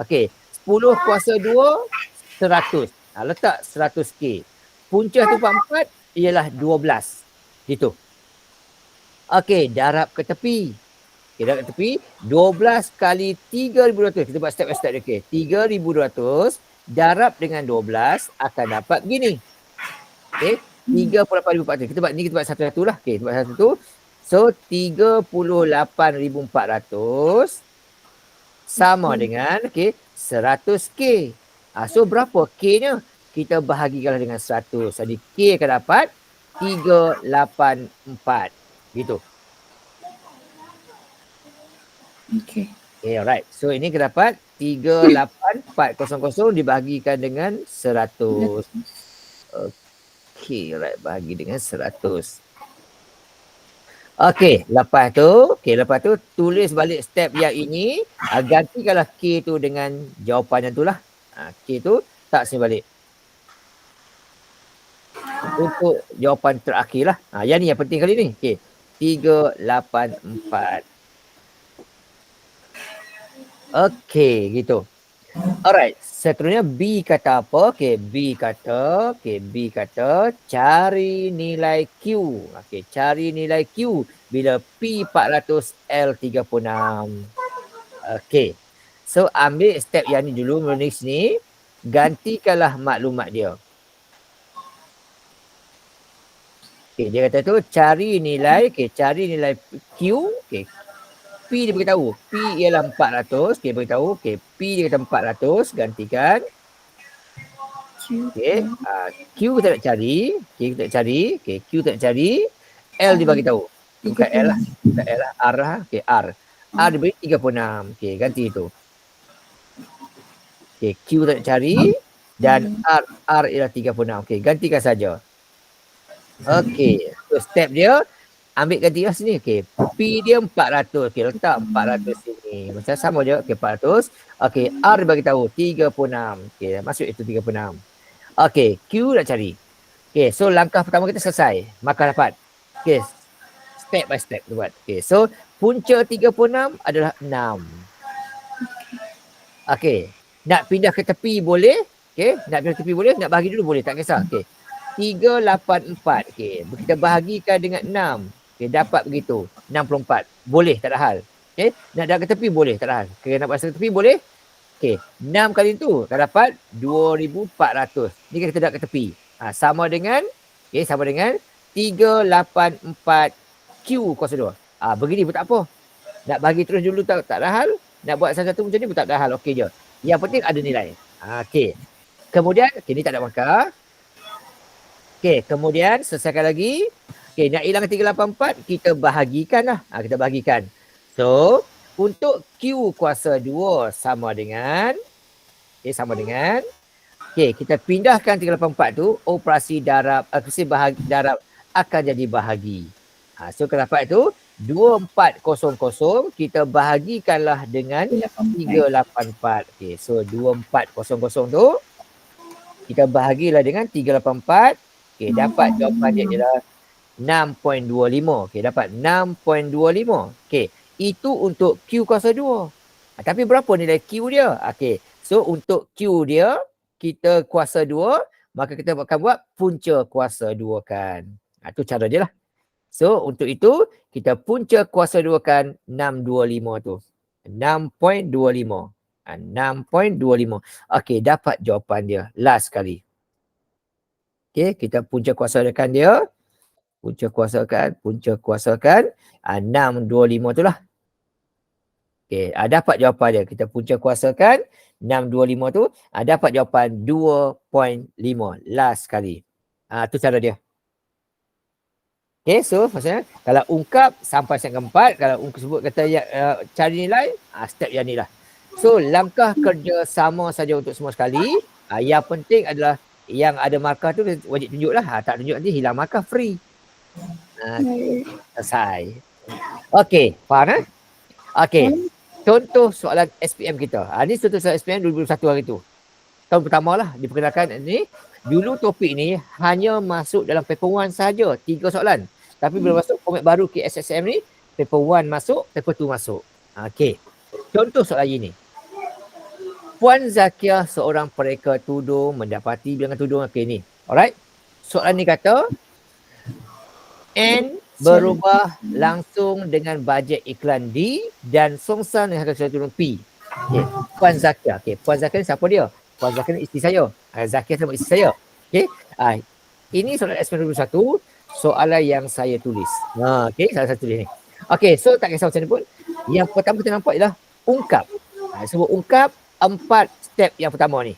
Okey, 10 kuasa 2 100. Letak 100K. Punca 144 ialah 12. Gitu. Okey, darab ke tepi. Okey, darab ke tepi 12 kali 3,200. Kita buat step by step. Okey, 3,200 darab dengan 12 akan dapat begini. Okey, 38,400. Kita buat satu-satu lah. Okey, kita buat satu-satu. So, 38,400 sama dengan 100K. So, berapa K-nya? Kita bahagikanlah dengan 100. Jadi, K akan dapat 384. Gitu. Okay. Alright. So, ini kita dapat 38400 dibahagikan dengan 100. Okay, alright. Bahagi dengan 100. Lepas tu tulis balik step yang ini, gantikanlah K tu dengan jawapan yang tu lah. K tu tak sini balik. Untuk jawapan terakhir lah. Yang ni yang penting kali ni. 384. Gitu. Alright, seterusnya B kata apa? B kata cari nilai Q. Cari nilai Q bila P 400 L 36. So ambil step yang ni dulu, menulis ni, gantikanlah maklumat dia. Dia kata tu cari nilai Q. P dia beritahu. P ialah 400. Dia beritahu. P dia kata 400. Gantikan. Q kita nak cari. Q kita nak cari. L dia beritahu. Bukan L lah. R lah. R. R dia beri 36. Ganti itu. Q kita nak cari. Dan R ialah 36. Gantikan saja. So step dia. Ambil ganti lah sini. P dia 400. Letak 400 sini. Macam sama je. 400. R bagi tahu 36. Masuk itu 36. Q nak cari. So langkah pertama kita selesai. Maka dapat. Step by step kita buat. So punca 36 adalah 6. Nak pindah ke tepi boleh. Nak pindah ke tepi boleh. Nak bahagi dulu boleh. Tak kisah. 384. Kita bahagikan dengan 6. Dapat begitu. 64. Boleh, tak ada hal. Nak dah ke tepi boleh, tak ada hal. Nak buat ke tepi boleh. 6 kali itu akan dapat 2,400. Ni kita dah ke tepi. Sama dengan 384 Q kuasa 2. Begini pun tak apa. Nak bagi terus dulu tak ada hal. Nak buat satu-satu macam ni pun tak ada hal. Okey je. Yang penting ada nilai. Kemudian, ni tak ada markah. Kemudian selesaikan lagi. Nak hilang 384, kita bahagikan lah. Kita bahagikan. So, untuk Q kuasa 2 sama dengan Okey, kita pindahkan 384 tu, operasi darab, darab akan jadi bahagi. So kalau dapat tu 2400 kita bahagikanlah dengan 384. Okey, so 2400 tu kita bahagilah dengan 384. Okey, dapat jawapan dia ialah 6.25. Okey, dapat 6.25. Okey, itu untuk Q kuasa 2. Tapi berapa nilai Q dia? Okey, so untuk Q dia kita kuasa 2, maka kita akan buat punca kuasa 2 kan. Itu cara dia lah. So untuk itu kita punca kuasa 2 kan 625 tu. 6.25. 6.25. Okey, dapat jawapan dia. Last sekali. Okey, kita punca kuasakan dia. Punca kuasakan 625 tu lah. Okey, dapat jawapan dia. Kita punca kuasakan 625 tu, dapat jawapan 2.5. Last sekali. Tu cara dia. Okey, so maksudnya kalau ungkap sampai step keempat, kalau ungkap sebut kata cari nilai, step yang ni lah. So langkah kerja sama saja untuk semua sekali. Yang penting adalah yang ada markah tu wajib tunjuk lah. Tak tunjuk nanti hilang markah, free. Selesai. Okey, faham Okey. Contoh soalan SPM kita. Ni contoh soalan SPM 2021 hari tu. Tahun pertama lah diperkenalkan ni. Dulu topik ni hanya masuk dalam paper 1 saja, 3 soalan. Tapi bila masuk format baru KSSM ni, paper 1 masuk, paper 2 masuk. Okey. Contoh soalan ini. Puan Zakiah seorang pereka tudung mendapati bilangan tudung. Okey ni. Alright. Soalan ni kata N berubah langsung dengan bajet iklan D dan songsan dengan harga tudung P. Okey, Puan Zakiah. Okey, Puan Zakiah ni siapa dia? Puan Zakiah ni isteri saya. Zakiah sama isteri saya. Okey. Ini soalan SPM 2021, soalan yang saya tulis. Okey, saya tulis ni. Okey, so tak kisah macam ni pun. Yang pertama kita nampak ialah ungkap. Sebut ungkap 4 step yang pertama ni.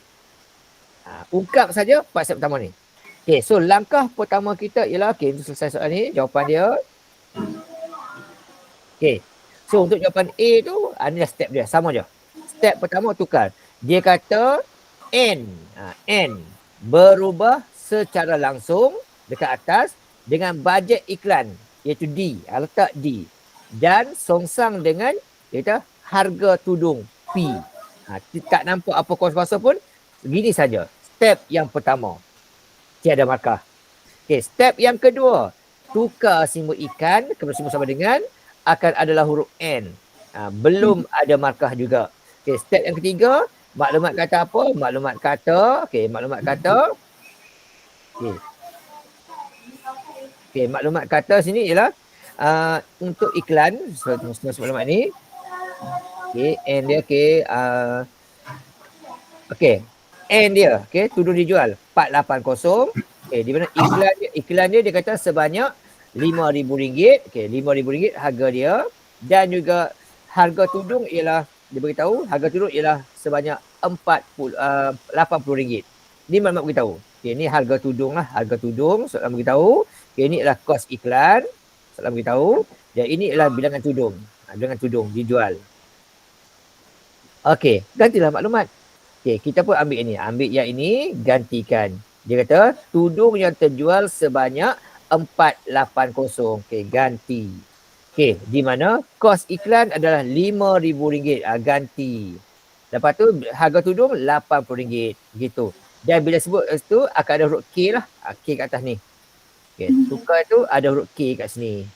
Ungkap saja 4 step pertama ni. Okay, so langkah pertama kita ialah, okay, untuk selesai soalan ni, jawapan dia. Okay, so untuk jawapan A tu, inilah step dia, sama je. Step pertama tukar. Dia kata N berubah secara langsung dekat atas dengan bajet iklan, iaitu D, letak D. Dan songsang dengan, iaitu harga tudung P. Tak nampak apa kuasa-kuasa pun, begini saja. Step yang pertama. Tiada markah. Okey, step yang kedua. Tukar simbol ikan kepada simbol sama dengan akan adalah huruf N. Belum ada markah juga. Okey, step yang ketiga. Maklumat kata apa? Maklumat kata. Okey, maklumat kata. Okey, maklumat kata sini ialah untuk iklan. Semua maklumat ni. Okey, N dia. Okey. Okey. N dia, okey, tudung dijual 480. Okey, di mana iklan dia kata sebanyak RM5,000. Okey, RM5,000 harga dia, dan juga harga tudung ialah, dia beritahu harga tudung ialah sebanyak RM80. Ni maklumat beritahu. Okey, ni harga tudung lah, harga tudung soalan beritahu. Okey, ini adalah kos iklan soalan beritahu, dan ini adalah bilangan tudung. Bilangan tudung dijual. Okey, gantilah maklumat. Okey, kita pun ambil ini. Ambil yang ini, gantikan. Dia kata, tudung yang terjual sebanyak 480. Okey, ganti. Okey, di mana kos iklan adalah RM5,000. Ganti. Lepas tu, harga tudung RM80. Gitu. Dan bila sebut itu, akan ada huruf K lah. K kat atas ni. Okey, tukar tu ada huruf K kat sini.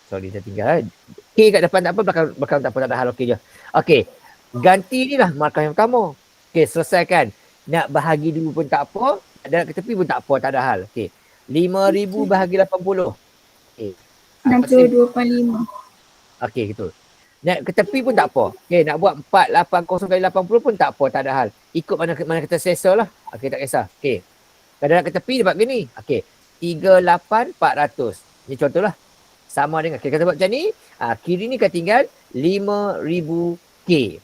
Sorry, saya tinggal. K kat depan tak apa, belakang tak apa, tak ada hal. Okey je. Okey, ganti ni lah markah yang pertama. Okey, selesaikan. Nak bahagi dulu pun tak apa. Ada ke tepi pun tak apa, tak ada hal. Okey. 5,000 bahagi 80. Okey. 62.5. Okey, gitu. Nak ke tepi pun tak apa. Okey, nak buat 480 kali 80 pun tak apa, tak ada hal. Ikut mana kita selesa lah. Okey, tak kisah. Okey. Kalau nak ke tepi dapat gini. Okey. 38,400. Ni contohlah. Sama dengan, kita buat macam ni. Kiri ni kan tinggal 5,000K.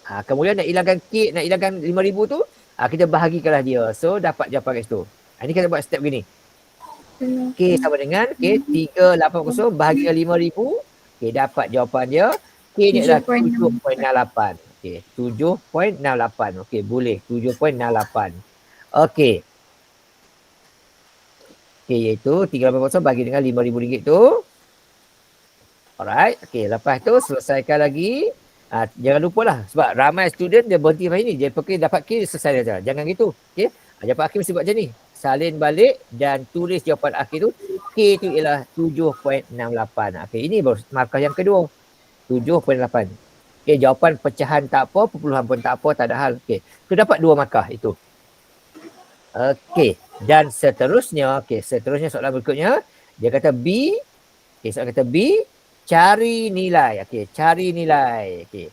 Kemudian nak hilangkan K, nak hilangkan 5,000 tu, kita bahagikanlah dia. So, dapat jawapan kat situ. Ini kita buat step gini. K sama dengan, 380 bahagi 5,000. Dapat jawapan dia. K ni adalah 7.8. Okey, 7.68. Okey, boleh. 7.68. Okey. Okey, iaitu 380 bagi dengan RM5,000 tu. Alright. Okey, lepas tu selesaikan lagi. Jangan lupalah sebab ramai student dia berhenti sampai ni. Dia fikir dapat K dia selesai saja. Jangan gitu. Okey. Jawapan akhir mesti buat macam ni. Salin balik dan tulis jawapan akhir tu. K tu ialah 7.68. Okey, ini baru markah yang kedua. 7.8. Okey, jawapan pecahan tak apa, perpuluhan pun tak apa, tak ada hal. Okey, tu dapat 2 markah itu. Okey, dan seterusnya, seterusnya soalan berikutnya, dia kata B, soalan kata B, cari nilai. Okey, cari nilai. Okey.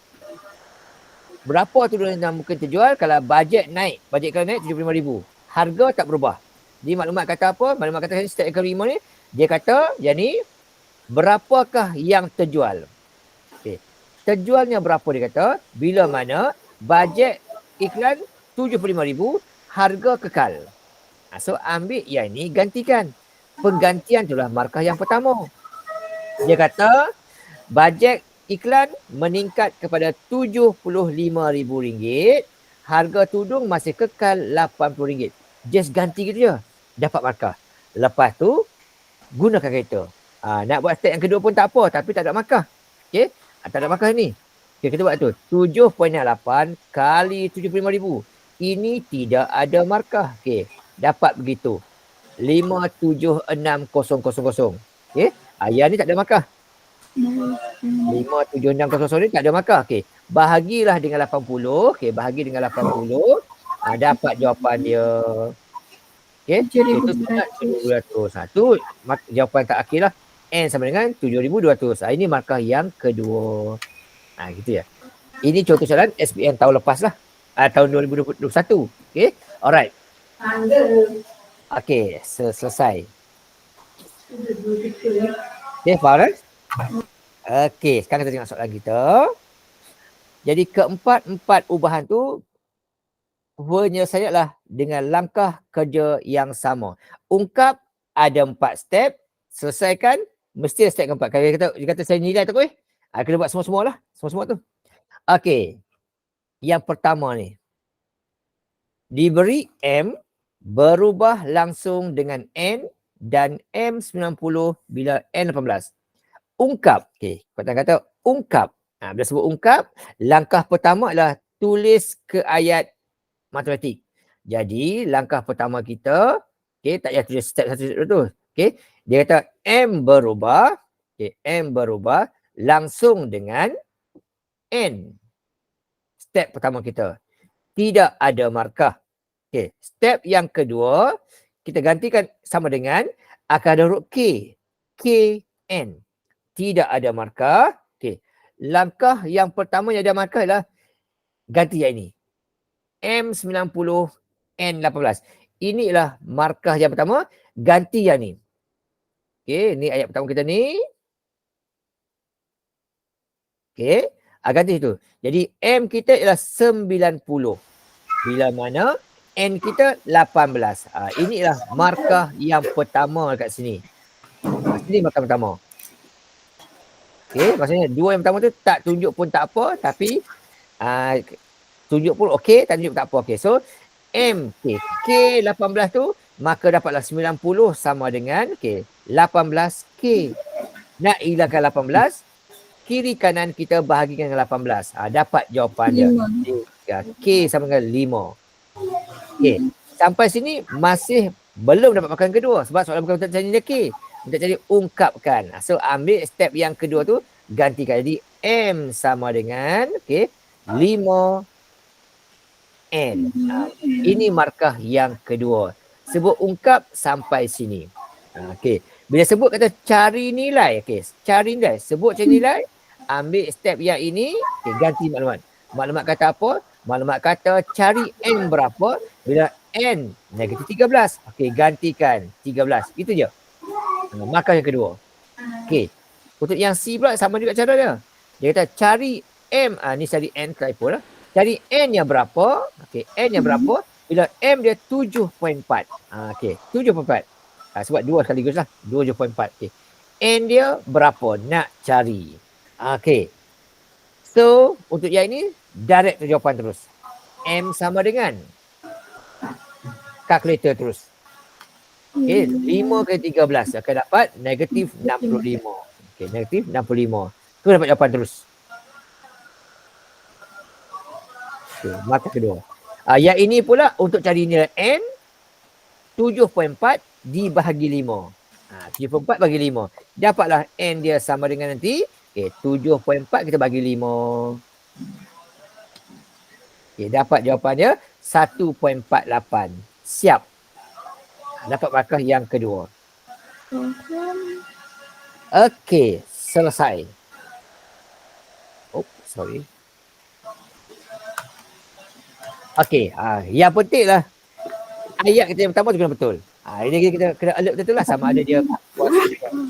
Berapa turunan yang mungkin terjual kalau bajet naik? Bajet kalau naik RM75,000. Harga tak berubah. Jadi maklumat kata apa? Maklumat kata step yang kelima ni, dia kata, yang ni, berapakah yang terjual? Okey. Terjualnya berapa dia kata? Bila mana bajet iklan RM75,000, harga kekal. So ambil yang ni gantikan. Penggantian itulah markah yang pertama. Dia kata bajet iklan meningkat kepada RM75,000. Harga tudung masih kekal RM80. Just ganti gitu je. Dapat markah. Lepas tu gunakan kereta. Nak buat step yang kedua pun tak apa. Tapi tak ada markah. Okay. Tak ada markah ni. Okay, kita buat tu. 7.8 kali 75,000. Ini tidak ada markah. Okay. Dapat begitu. 576,000. Okay. Yang ni tak ada markah. 576,000 ni tak ada markah. Okay. Bahagilah dengan 80. Okay. Bahagi dengan 80. Dapat jawapan dia. Okay. Itu 7,200. Tu jawapan tak akhir lah. N sama dengan 7,200. Ini markah yang kedua. Gitu ya. Ini contoh soalan SPM tahun lepas lah. Tahun 2021. Okay. Alright. Okay. Selesai. Okay, faham kan? Okay. Sekarang kita tengok soalan kita. Jadi keempat-empat ubahan tu penyelesaianlah dengan langkah kerja yang sama. Ungkap ada 4 step. Selesaikan mesti step keempat. Kalau dia kata saya nilai tak boleh. Kena buat semua-semua lah. Semua-semua tu. Okey. Yang pertama ni. Diberi M berubah langsung dengan N dan M90 bila N18. Ungkap. Okey. Kata ungkap. Bila sebut ungkap, langkah pertama adalah tulis ke ayat matematik. Jadi langkah pertama kita, tak payah tulis step satu tu. Dia kata M berubah. M berubah langsung dengan N. Step pertama kita. Tidak ada markah. Step yang kedua, kita gantikan sama dengan akan ada huruf K. KN. Tidak ada markah. Langkah yang pertama yang ada markah adalah ganti yang ini. M90 N18. Inilah markah yang pertama. Ganti yang ni. Ni ayat pertama kita ni. Ganti itu. Jadi M kita ialah 90. Bila mana N kita 18. Inilah markah yang pertama dekat sini. Sini markah pertama. Maksudnya dua yang pertama tu tak tunjuk pun tak apa. Tapi tunjuk pun okey, tak tunjuk tak apa. So M K18 tu maka dapatlah 90 sama dengan 18K. Nak hilangkan 18, kiri kanan kita bahagikan dengan 18. Dapat jawapan dia. K sama dengan 5. Sampai sini masih belum dapat markah kedua. Sebab soalan bukan untuk cari K. Untuk cari ungkapkan. So ambil step yang kedua tu, gantikan. Jadi M sama dengan 5N. Ini markah yang kedua. Sebut ungkap sampai sini. Bila sebut kata cari nilai. Cari nilai. Sebut cari nilai. Ambil step yang ini. Ganti maklumat. Maklumat kata apa? Maklumat kata cari N berapa. Bila N negatif 13. Gantikan 13. Itu je. Markah yang kedua. Untuk yang C pula sama juga cara dia. Dia kata cari M. Ni cari N typo lah. Cari N yang berapa? N yang berapa? Bila M dia 7.4. 7.4. Sebab dua sekaligus lah. 7.4. N dia berapa? Nak cari. So, untuk yang ini direct tu jawapan terus. M sama dengan kalkulator terus. Okey, 5 ke 13 akan dapat negatif 65. Okey, negatif 65. Tu dapat jawapan terus. Okey, markah kedua. Yang ini pula untuk cari nilai N, 7.4 dibahagi 5. 7.4 bagi 5. Dapatlah N dia sama dengan nanti. Okey, 7.4 kita bagi 5. Okey, dapat jawapannya 1.48. Siap. Dapat markah yang kedua. Okey, selesai. Oh, sorry. Okey, yang penting lah ayat kita yang pertama tu kena betul. Ini kita kena alert betul lah, sama ada dia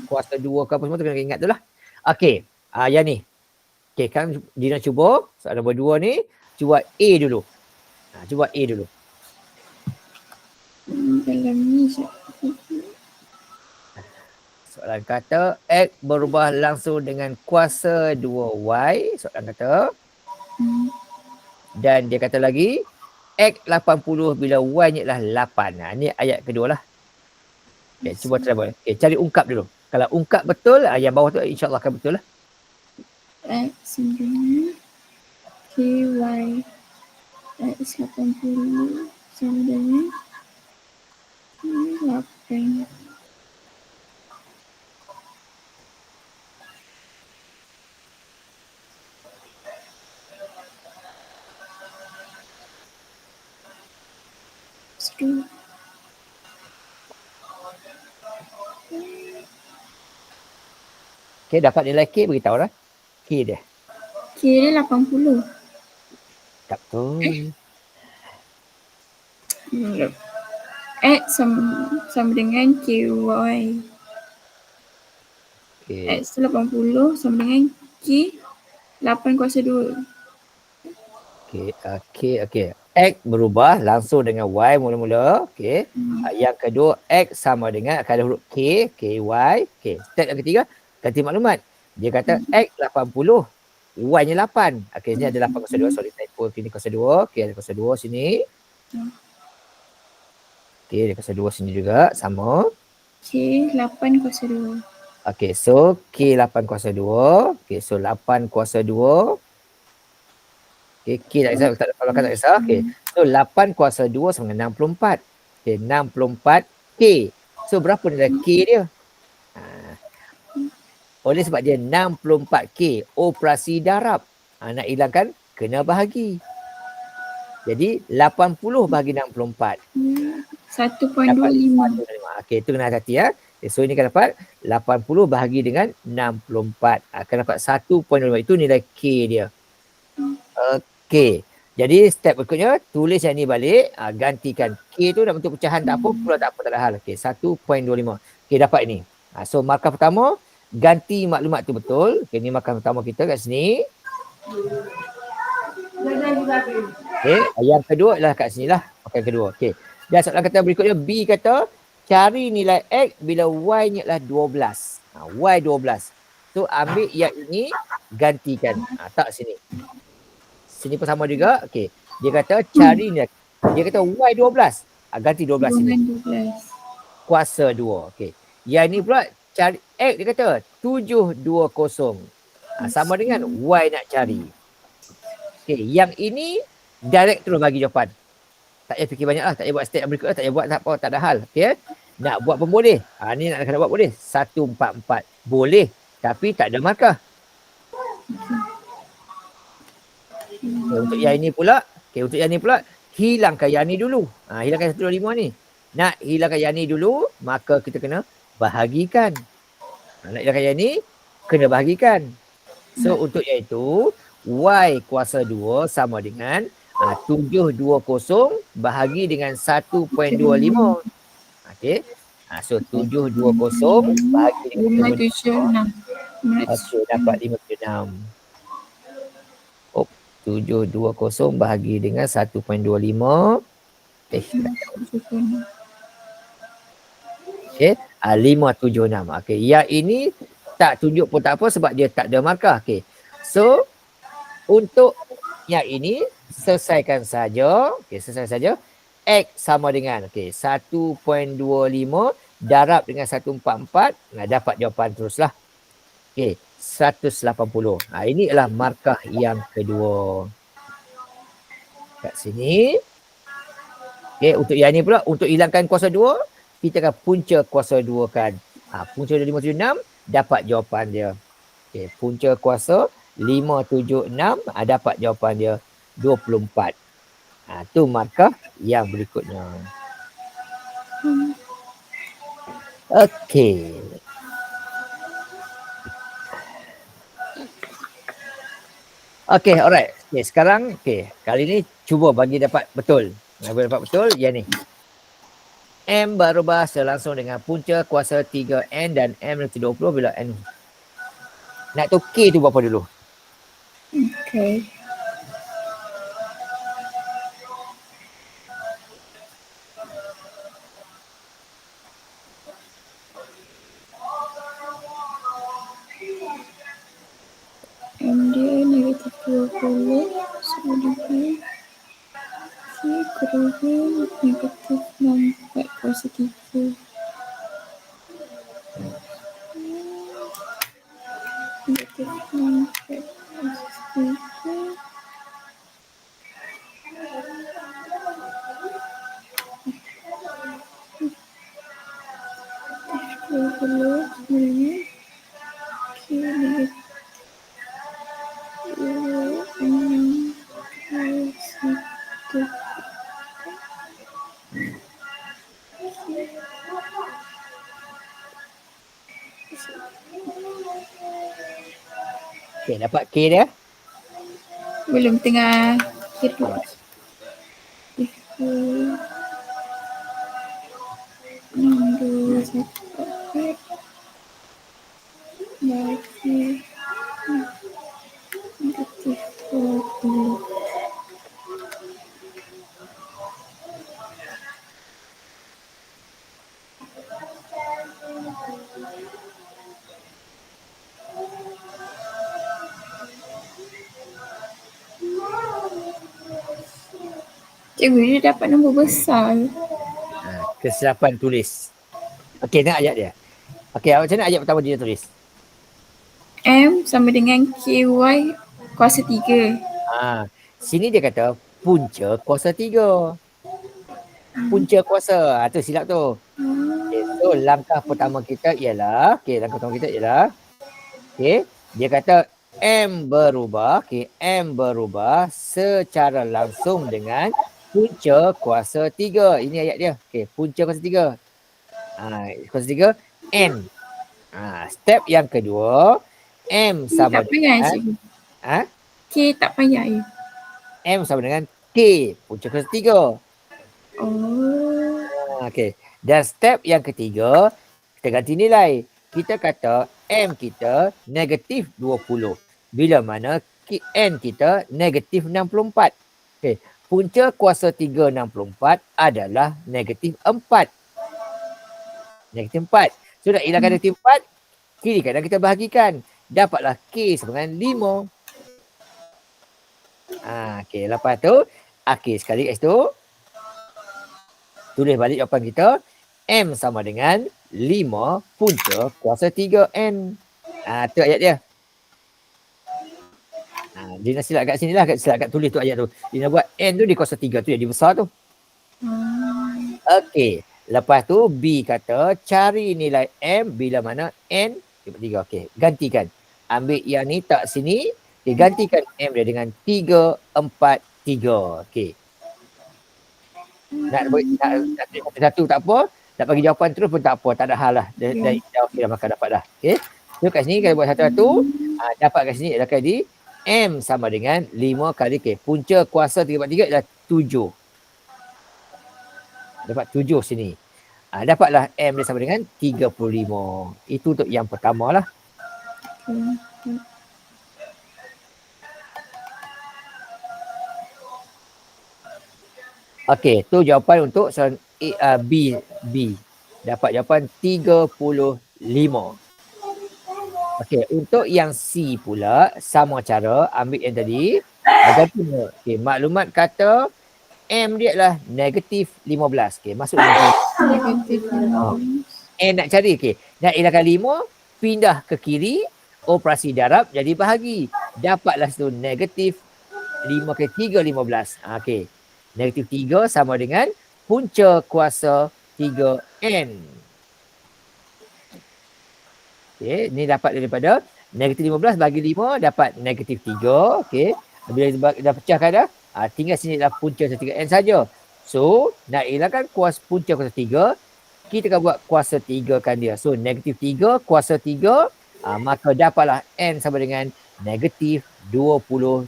kuasa 2 ke apa semua tu kena ingat tu lah. Okey, yang ni. Okey, kan Dina cuba soalan nombor 2 ni, cuba A dulu. Cuba A dulu. Dalam ni Soalan kata X berubah langsung dengan kuasa 2Y. Soalan kata. Dan dia kata lagi X 80 bila Y ni adalah 8. Ni ayat kedua lah. Okay, cuba try buat. Okay, cari ungkap dulu. Kalau ungkap betul, yang bawah tu insyaAllah akan betul lah. X dengan KY X 80 sama dengan 8. Okay, dapat nilai K, beritahu lah. K dia. K dia 80. Tak betul. X sama dengan KY. Okay. X 80 sama dengan K 8 kuasa 2. Okay. X berubah langsung dengan Y mula-mula. Okay. Yang kedua, X sama dengan akan ada huruf K, KY. Okay. Step yang ketiga, ganti maklumat. Dia kata X 80, Y nya 8. Okay, sini ada 8 kuasa 2. Sorry, typo sini kuasa 2. Okay, ada kuasa 2 sini. Okay, ada kuasa 2 sini juga. Sama. K 8 kuasa 2. Okay, so K 8 kuasa 2. Okay, so 8 kuasa 2. Okay, K tak kisah. Kalau tak kisah. Okay, so 8 kuasa 2 sama dengan 64. Okay, 64 K. So, berapa nilai K dia? Oleh sebab dia 64K operasi darab. Nak hilangkan, kena bahagi. Jadi 80 bahagi 64. 1.25. Okey, itu kena hati-hati ya. So ini akan dapat 80 bahagi dengan 64. Akan dapat 1.25. Itu nilai K dia. Okey. Jadi step berikutnya, tulis yang ni balik. Gantikan K tu dalam bentuk pecahan tak apa, pula tak apa, tak ada hal. Okey, 1.25. Okey, dapat ini. So markah pertama, ganti maklumat tu betul. Okay, ni markah pertama kita kat sini. Okay, yang kedua adalah kat sini lah. Markah kedua. Okay. Dan soalan kata berikutnya, B kata, cari nilai X bila Y ni adalah 12. Y 12. So ambil yang ini, gantikan. Tak sini. Sini pun sama juga. Okay. Dia kata cari nilai. Dia kata Y 12. Ganti 12 sini. Kuasa 2. Okay. Yang ni pula, cari X dia kata 720. Sama dengan Y nak cari. Okey, yang ini direct terus bagi jawapan. Tak payah fikir banyak lah. Tak payah buat step berikut lah. Tak payah buat tak apa. Tak ada hal. Okey. Nak buat pun boleh. Ni nak buat boleh. 144. Boleh. Tapi tak ada markah. Okay, untuk yang ini pula. Okay, untuk yang ini pula. Hilangkan yang ni dulu. Hilangkan 125 ni. Nak hilangkan yang ni dulu. Maka kita kena bahagikan. Nak hilangkan yang ni, kena bahagikan. So, untuk yang itu, Y kuasa 2 sama dengan 720 bahagi dengan 1.25. Okey. So, 720 bahagi dengan 576. Okey, dapat 56. 720 bahagi dengan 1.25. Okey, 576. Okey, yang ini tak tunjuk pun tak apa sebab dia tak ada markah. Okey. So, untuk Yang ini selesaikan saja. Okey, selesai saja. X sama dengan 1.25 darab dengan 144. Nah, dapat jawapan teruslah. Okey, 180. Ini adalah markah yang kedua. Kat sini. Okey, untuk yang ni pula, untuk hilangkan kuasa 2, kita akan punca kuasa 2 kan. Punca 576, dapat jawapan dia. Okey, punca kuasa 576, dapat jawapan dia 24. Tu markah yang berikutnya. Okey. Okey, alright. Okey, sekarang kali ni cuba bagi dapat betul. Bagi dapat betul yang ni. M berubah selangsung dengan punca kuasa 3N dan M lebih 20 bila N. Nak tahu K tu berapa dulu? Okay. M dia negatif 20 sama dengan K kurangin negatif 64 kuasa 3. Negatif 64 kuasa 3. Sebenarnya K negatif 6 kuasa 1. Okey, dapat K dia. Belum tengah kira. 6, 2, 1, 4. Negatif 20. Cikgu dia dapat nombor besar. Kesilapan tulis. Okey, tengok ayat dia. Okey, macam mana ayat pertama dia tulis? M sama dengan KY kuasa 3. Sini dia kata punca kuasa 3. Punca kuasa. Tu silap tu. Okay, so langkah pertama kita ialah, dia kata M berubah, M berubah secara langsung dengan punca kuasa 3. Ini ayat dia. Punca kuasa 3. Kuasa 3 N. Step yang kedua, M sama dengan K tak payah ya. M sama dengan K, punca kuasa 3. Okey. Dan step yang ketiga, kita ganti nilai. Kita kata M kita negatif 20. Bila mana N kita negatif 64. Okey. Punca kuasa 3 64 adalah negatif 4. Negatif 4. So, nak hilangkan negatif 4, kiri kanan kita bahagikan. Dapatlah K sama dengan 5. Okey. Lepas tu, akhir sekali kat situ. Tulis balik jawapan kita. M sama dengan 5 punca kuasa 3N. Tu ayat dia. Dia nak silap kat sini lah. Silap kat tulis tu ayat tu. Dia nak buat N tu di kuasa 3 tu jadi besar tu. Okey. Lepas tu B kata cari nilai M bila mana N 3. Okey. Gantikan. Ambil yang ni tak sini. Gantikan M dia dengan 3, 4, 3. Okey. Nak satu tak apa. Nak bagi jawapan terus pun tak apa. Tak ada hal lah. Dah okey dah, maka dapat dah. Okey. So kat sini kalau buat satu-satu. Dapat kat sini adalah di M sama dengan 5 kali K. Punca kuasa 3/3 adalah 7. Dapat 7 sini. Dapatlah M dia sama dengan 35. Itu untuk yang pertama lah. Okey, tu jawapan untuk soalan B. Dapat jawapan 35. Okey, untuk yang C pula, sama cara ambil yang tadi. Ganti semua. Okey, maklumat kata M dia adalah negatif 15. Okey, masuk dalam Negatif 15. N nak cari. Okey, nak hilangkan 5, pindah ke kiri, operasi darab jadi bahagi. Dapatlah situ negatif 5 ke 3, 15. Okey, negatif 3 sama dengan punca kuasa 3N. Okey, ni dapat daripada negatif 15 bagi 5 dapat negatif 3. Okey, bila dah pecahkan dah, tinggal sini adalah punca 3N saja. So, nak hilangkan punca kuasa 3, kita akan buat kuasa 3 kan dia. So, negatif 3 kuasa 3, maka dapatlah N sama dengan negatif 27.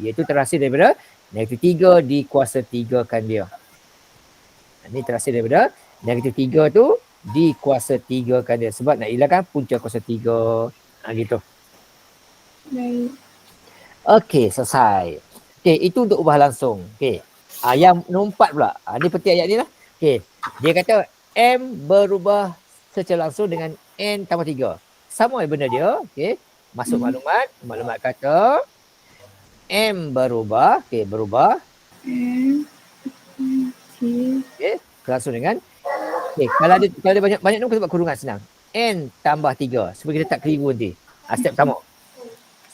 Iaitu terhasil daripada negatif 3 di kuasa 3 kan dia. Ini terhasil daripada negatif 3 tu di kuasa 3 kan dia. Sebab nak hilangkan punca kuasa 3. Gitu. Baik. Okey, selesai. Okey, itu untuk ubah langsung. Okey. Yang nombor 4 pula. Ni penting ayat ni lah. Okey. Dia kata M berubah secara langsung dengan N tambah 3. Sama benda dia. Okey. Masuk maklumat. Maklumat kata M berubah. Okey, berubah. Okey. Langsung dengan. Okey, kalau ada banyak nombor kita buat kurungan senang. N tambah 3. Supaya kita tak keliru nanti. Step pertama.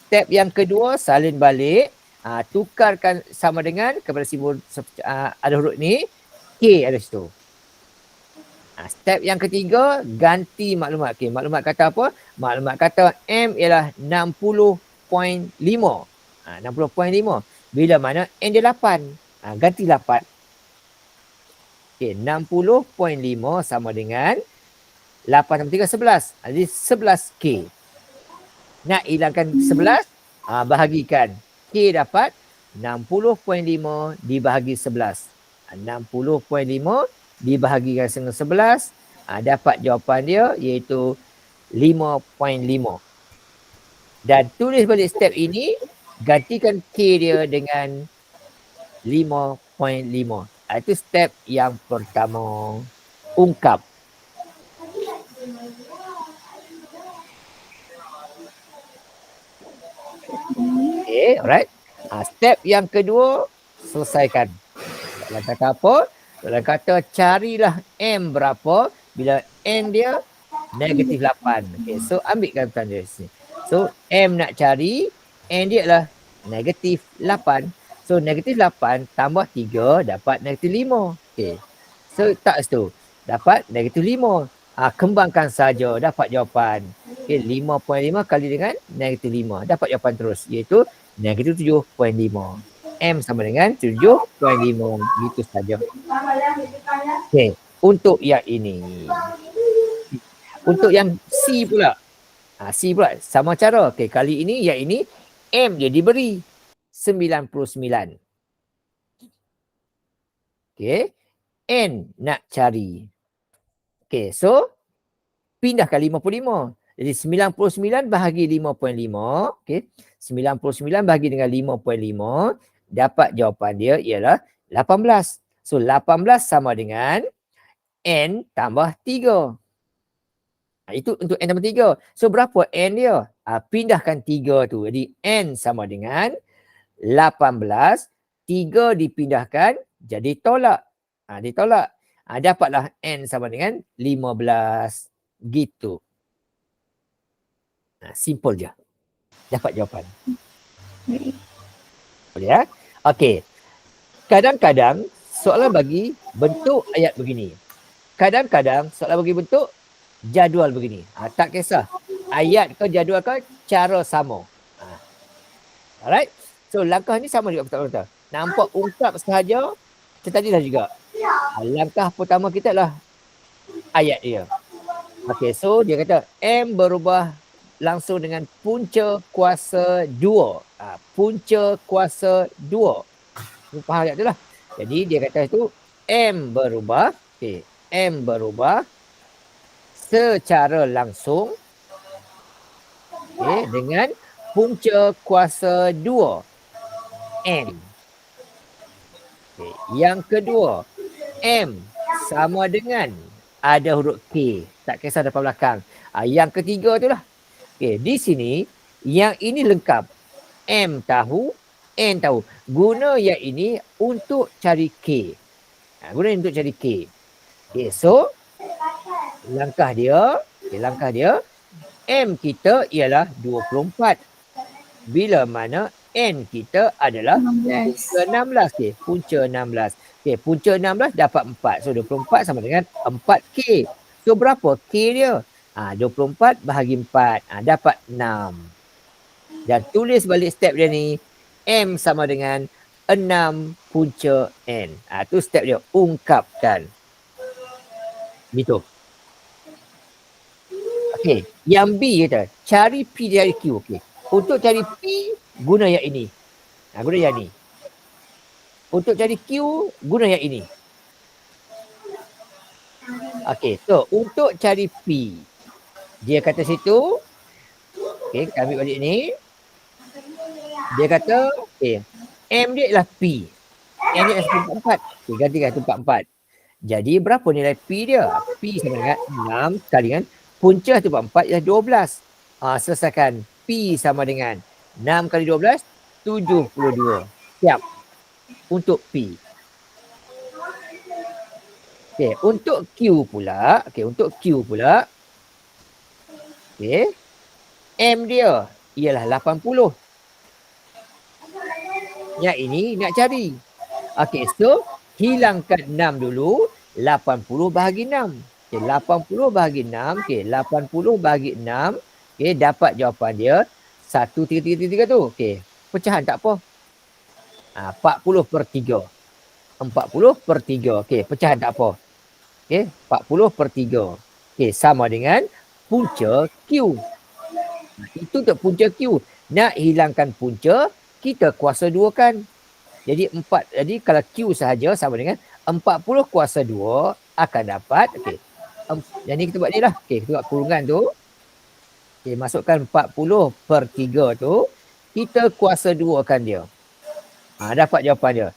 Step yang kedua, salin balik. Tukarkan sama dengan kepada simbol ada huruf ni. K ada situ. Step yang ketiga, ganti maklumat. Okay, maklumat kata apa? Maklumat kata M ialah 60.5. 60.5. Bila mana N dia 8. Ganti 8. Okay, 60.5 sama dengan 8 tambah 3, 11. Jadi 11K. Nak hilangkan 11, bahagikan. K dapat 60.5 dibahagi 11. 60.5 dibahagikan dengan 11. Dapat jawapan dia iaitu 5.5. Dan tulis balik step ini, gantikan K dia dengan 5.5. Itu step yang pertama. Ungkap. Okay, alright. Step yang kedua, selesaikan. Dalam kata apa? Dalam kata carilah M berapa bila N dia negatif 8. Okay, so ambilkan tanda sini. So M nak cari, N dia adalah negatif 8. So negatif 8 tambah 3 dapat negatif 5. Okay. So tak situ. Dapat negatif 5. Kembangkan saja dapat jawapan. Okay, 5.5 kali dengan negatif 5. Dapat jawapan terus iaitu negatif 7.5. M sama dengan 7.5. Gitu saja. Okay. Untuk yang ini. Untuk yang C pula. C pula sama cara. Okay, kali ini yang ini M dia diberi 99. Okay. N nak cari. Okay, so pindahkan 55. Jadi 99 bahagi 5.5. Okay. 99 bahagi dengan 5.5. Dapat jawapan dia ialah 18. So 18 sama dengan N tambah 3. Itu untuk N tambah 3. So berapa N dia? Pindahkan 3 tu. Jadi N sama dengan 18. 3 dipindahkan jadi tolak. Ditolak. Dapatlah N sama dengan 15. Gitu. Simple je. Dapat jawapan. Boleh ya? Okey. Kadang-kadang soalan bagi bentuk ayat begini. Kadang-kadang soalan bagi bentuk jadual begini. Tak kisah. Ayat ke jadual ke cara sama. Alright. So langkah ni sama juga pertama-tama. Nampak ungkap sahaja. Tadi dah juga. Langkah pertama kita adalah ayat dia. Okey, so dia kata M berubah langsung dengan punca kuasa 2. Punca kuasa 2. Faham ayat tu lah. Jadi dia kata itu M berubah. Okey, M berubah secara langsung dengan punca kuasa 2 N. Yang kedua, M sama dengan ada huruf K. Tak kisah depan belakang. Yang ketiga tu lah. Di sini, yang ini lengkap. M tahu, N tahu. Guna yang ini untuk cari K. Guna untuk cari K. Okay, so langkah dia, M kita ialah 24. Bila mana N kita adalah 16. punca 16. Okay, punca 16. Okay, punca 16 dapat 4. So 24 sama dengan 4K. So berapa K dia? 24 bahagi 4. Dapat 6. Dan tulis balik step dia ni. M sama dengan 6 punca N. Tu step dia. Ungkapkan. Gitu. Okey. Yang B kata, cari P dari Q. Okey. Untuk cari P, guna yang ini. Guna yang ni. Untuk cari Q, guna yang ini. Okey. So, untuk cari P. Dia kata situ. Okey, kita ambil balik ni. Dia kata, M dia ialah P. M dia adalah 44. Okay, gantikan 44. Jadi, berapa nilai P dia? P sama dengan 6 kali dengan punca 44 ialah 12. Selesaikan. P sama dengan 6 kali 12, 72. Siap. Untuk P. Okey, untuk Q pula. M dia ialah 80. Yang ini nak cari. Okey, so hilangkan 6 dulu. 80 bahagi 6. Okey, 80 bahagi 6. Okey, 80 bahagi 6. Okey, dapat jawapan dia 1,333 tu. Okey, pecahan tak apa. 40/3. 40/3. Okey, pecahan tak apa. Okey, 40/3. Okey, sama dengan punca Q. Itu untuk punca Q. Nak hilangkan punca, kita kuasa 2 kan. Jadi 4. Jadi kalau Q sahaja sama dengan 40 kuasa 2 akan dapat. Okey. Yang ni kita buat ni lah. Okey, kita buat kurungan tu. Okey, masukkan 40/3 tu. Kita kuasa 2 kan dia. Dapat jawapan dia.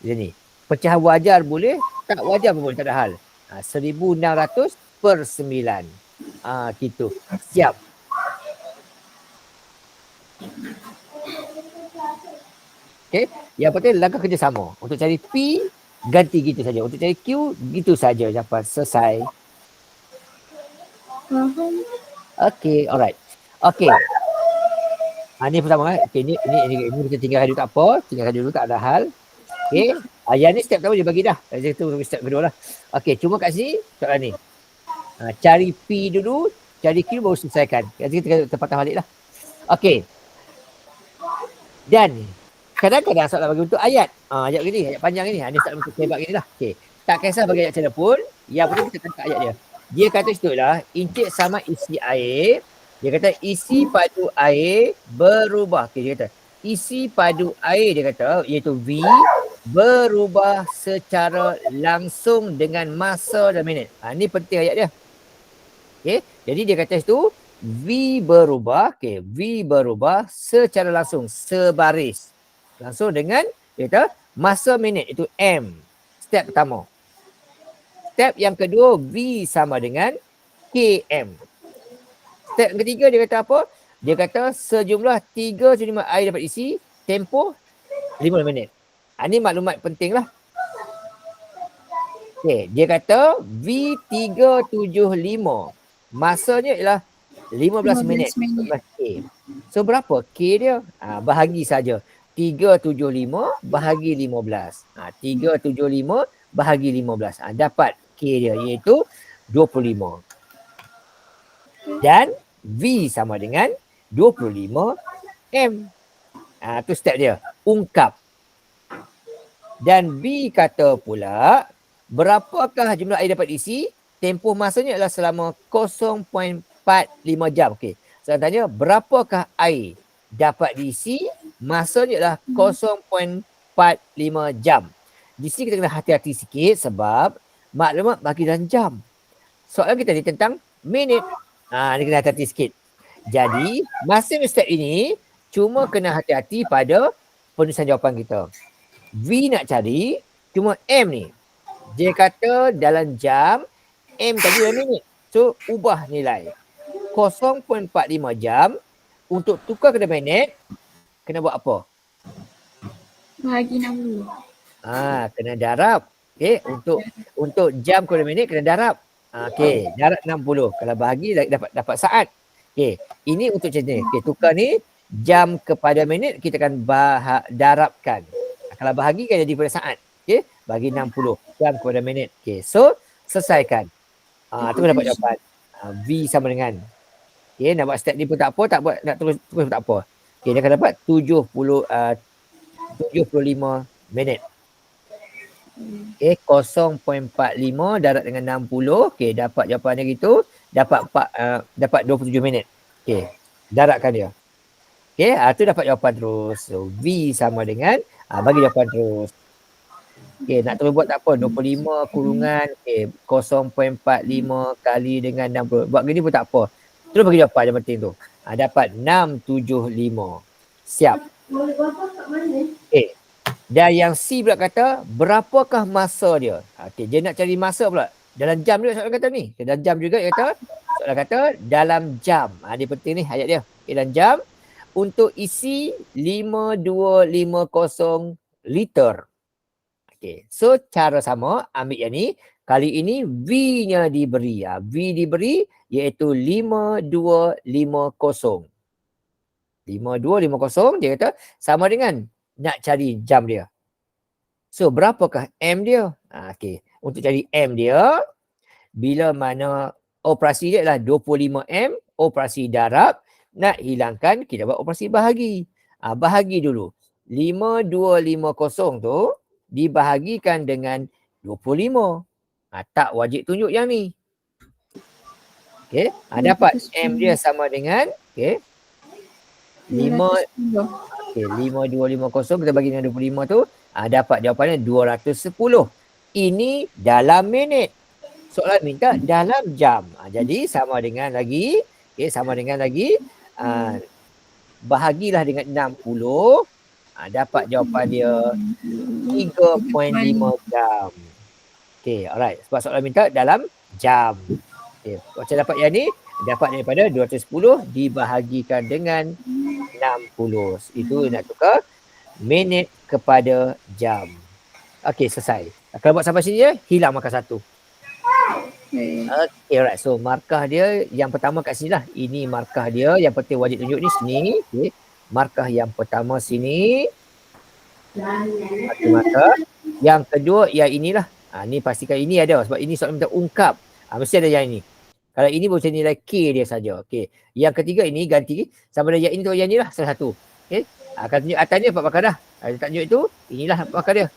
Jadi ni. Pecahan wajar boleh, tak wajar pun boleh, tak ada hal. 1600/9. Gitu. Siap. Okey, yang penting langkah kerjasama. Untuk cari P, ganti gitu saja. Untuk cari Q, gitu saja. Jawapan selesai. Okey, alright. Okey. Ni pertama. Okey, ni kita tinggalkan dulu tak apa. Tinggalkan dulu, tak ada hal. Okey. Yang ni step pertama dia bagi dah. Jadi itu step kedua lah. Okey, cuma kat sini soalan ni. Cari P dulu, cari Q baru selesaikan. Nanti kita terpatah balik lah. Okey. Dan kadang-kadang soalan bagi untuk ayat. Ayat begini, ayat panjang ni. Ni soalan untuk hebat gini lah. Okey. Tak kisah bagi ayat macam mana pun. Yang penting kita tangkap ayat dia. Dia kata situ lah, Encik sama isi air. Dia kata isi padu air berubah. Okey, dia kata isi padu air, dia kata, iaitu V, berubah secara langsung dengan masa dan minit. Ni penting ayat dia. Okey, jadi dia kata situ V berubah, V berubah secara langsung, sebaris. Langsung dengan, dia kata, masa minit, itu M. Step pertama. Step yang kedua, V sama dengan KM. Step yang ketiga, dia kata apa? Dia kata sejumlah 3/5 air dapat isi, tempoh 15 minit. Ini maklumat penting lah. Okay, dia kata V375. Masanya ialah 15 minit. So berapa K dia? Bahagi saja. 375 bahagi 15. 375 bahagi 15. Dapat K dia iaitu 25. Dan V sama dengan 25 M. Tu step dia. Ungkap. Dan B kata pula, berapakah jumlah air dapat diisi? Tempoh masanya adalah selama 0.45 jam. Okey. Saya tanya, berapakah air dapat diisi? Masanya adalah 0.45 jam. Di sini kita kena hati-hati sikit sebab maklumat bagi dalam jam. Soalan kita ni tentang minit. Ni kena hati-hati sikit. Jadi, masing step ini cuma kena hati-hati pada penulisan jawapan kita. V nak cari, cuma M ni. Dia kata dalam jam, M tadi dalam minit. So, ubah nilai. 0.45 jam, untuk tukar ke minit, kena buat apa? Bahagi 60. Kena darab. Okey, untuk jam kepada minit kena darab. Okey, darab 60. Kalau bahagi dapat saat. Okey, ini untuk macam ni. Okey, tukar ni jam kepada minit kita akan darabkan. Kalau bahagi kan jadi pada saat. Okey, bagi 60 jam kepada minit. Okey, so selesaikan. Tu dapat jawapan. V sama dengan. Okey, nak buat step ni pun tak apa, tak buat nak terus pun tak apa. Okey, dia akan dapat 75 minit. Okey, 0.45 darab dengan 60. Okey, dapat jawapannya gitu. Dapat 27 minit. Okey, darabkan dia. Okey, tu dapat jawapan terus. So, V sama dengan, bagi jawapan terus. Okey, nak terus buat tak apa. 25 kurungan, okey, 0.45 kali dengan 60. Buat gini pun tak apa. Terus bagi jawapan yang penting tu. Dapat 675. Siap. Okey. Dan yang C pula kata, berapakah masa dia? Okey, dia nak cari masa pula. Dalam jam juga soalan kata ni. Dalam jam juga dia kata, soalan kata dalam jam. Dia penting ni ayat dia. Okay, dalam jam, untuk isi 5250 liter. Okey, so cara sama, ambil yang ni. Kali ini V-nya diberi. V diberi iaitu 5250. 5250 dia kata sama dengan nak cari jam dia. So, berapakah M dia? Okey. Untuk cari M dia, bila mana operasi dia adalah 25 M, operasi darab, nak hilangkan, kita buat operasi bahagi. Bahagi dulu. 5250 tu dibahagikan dengan 25. Tak wajib tunjuk yang ni. Okey. Dapat M dia sama dengan, okey, 5250 kita bagi dengan 25 tu, dapat jawapannya 210. Ini dalam minit. Soalan minta dalam jam. Jadi sama dengan lagi, bahagilah dengan 60. Dapat jawapan dia 3.5 jam. Okey, alright. Sebab soalan minta dalam jam. Okey, macam dapat yang ni, dapat daripada 210 dibahagikan dengan 60. Itu nak tukar minit kepada jam. Okey, selesai. Kalau buat sampai sini je, hilang markah 1. Okey, alright. So, markah dia yang pertama kat sini lah. Ini markah dia. Yang penting wajib tunjuk ni sini. Okay. Markah yang pertama sini. Okey, markah. Yang kedua, yang inilah. Ni pastikan ini ada. Sebab ini soalan minta ungkap. Mesti ada yang ini. Kalau ini boleh nilai K dia saja. Okey. Yang ketiga ini ganti. Sama ada yang ini atau yang ni lah. Salah satu. Okey. Akan tunjuk atasnya 4 markah dah. Dia tak tunjuk itu. Inilah markah dia.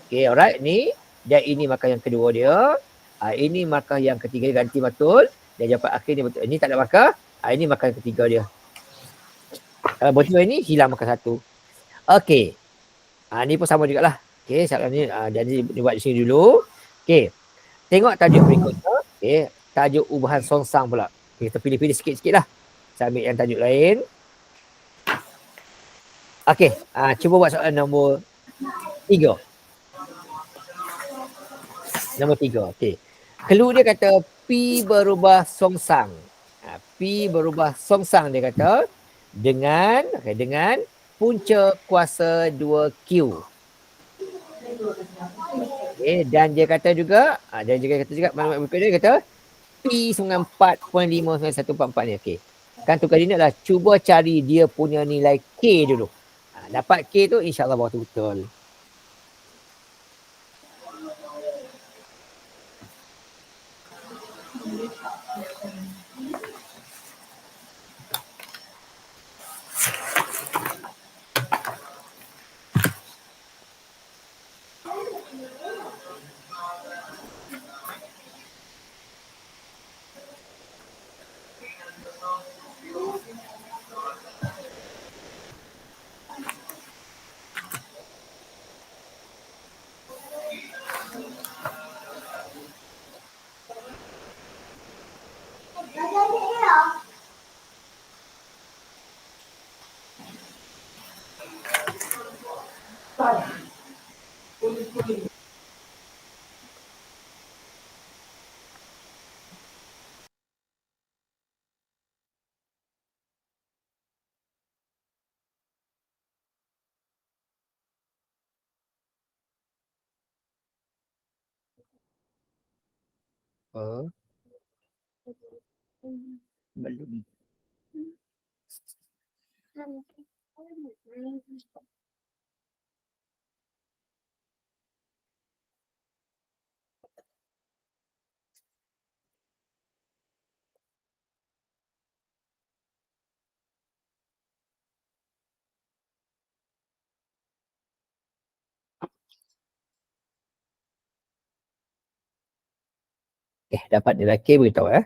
Okey, alright. Ni. Dan ini markah yang kedua dia. Ini markah yang ketiga ganti betul. Dan jawapan akhir ni betul. Ini tak ada markah. Ini markah yang ketiga dia. Kalau betul ini hilang markah 1. Okey. Ni pun sama jugalah. Okey, soalan ni jadi buat di sini dulu. Okey. Tengok tajuk berikutnya. Okey, tajuk ubahan songsang pula. Okay, kita pilih-pilih sikit-sikit lah. Saya ambil yang tajuk lain. Okey, cuba buat soalan nombor 3. Nombor 3. Okey. Clue dia kata P berubah songsang. P berubah songsang dia kata dengan punca kuasa 2Q. Dan dia kata juga, maklumat berikut dia kata P dengan 4.59144 ni. Okey. Kan tukar ini adalah cuba cari dia punya nilai K dulu. Dapat K tu insya-Allah betul. Oh, belum. Dapat nilai K beritahu ya.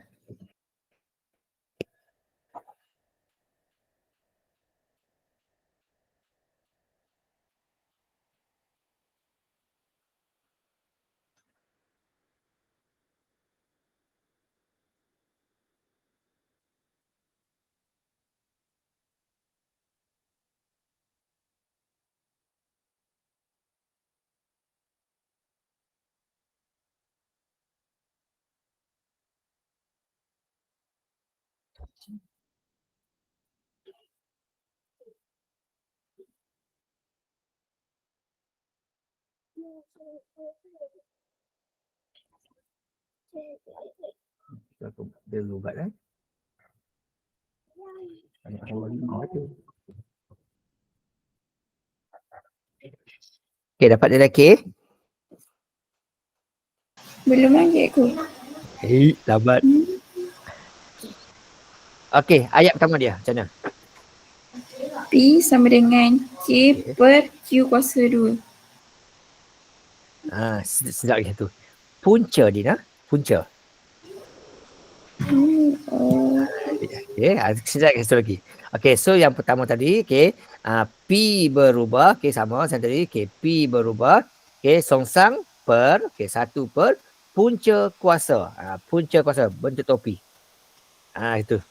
Aku dia ubat kan. Banyak orang lima tu. Okey, dapat nilai K. Belum lagi aku. Lambat. Okey, ayat pertama dia macam mana? P sama dengan K per Q kuasa 2. Sedap lagi satu. Punca Dina, punca. Okey, sedap lagi satu lagi. Okey, so yang pertama tadi, okey, P berubah, okey sama macam tadi, okey, P berubah, okey, songsang per, okey, 1 per punca kuasa. Punca kuasa bentuk topi. Itu.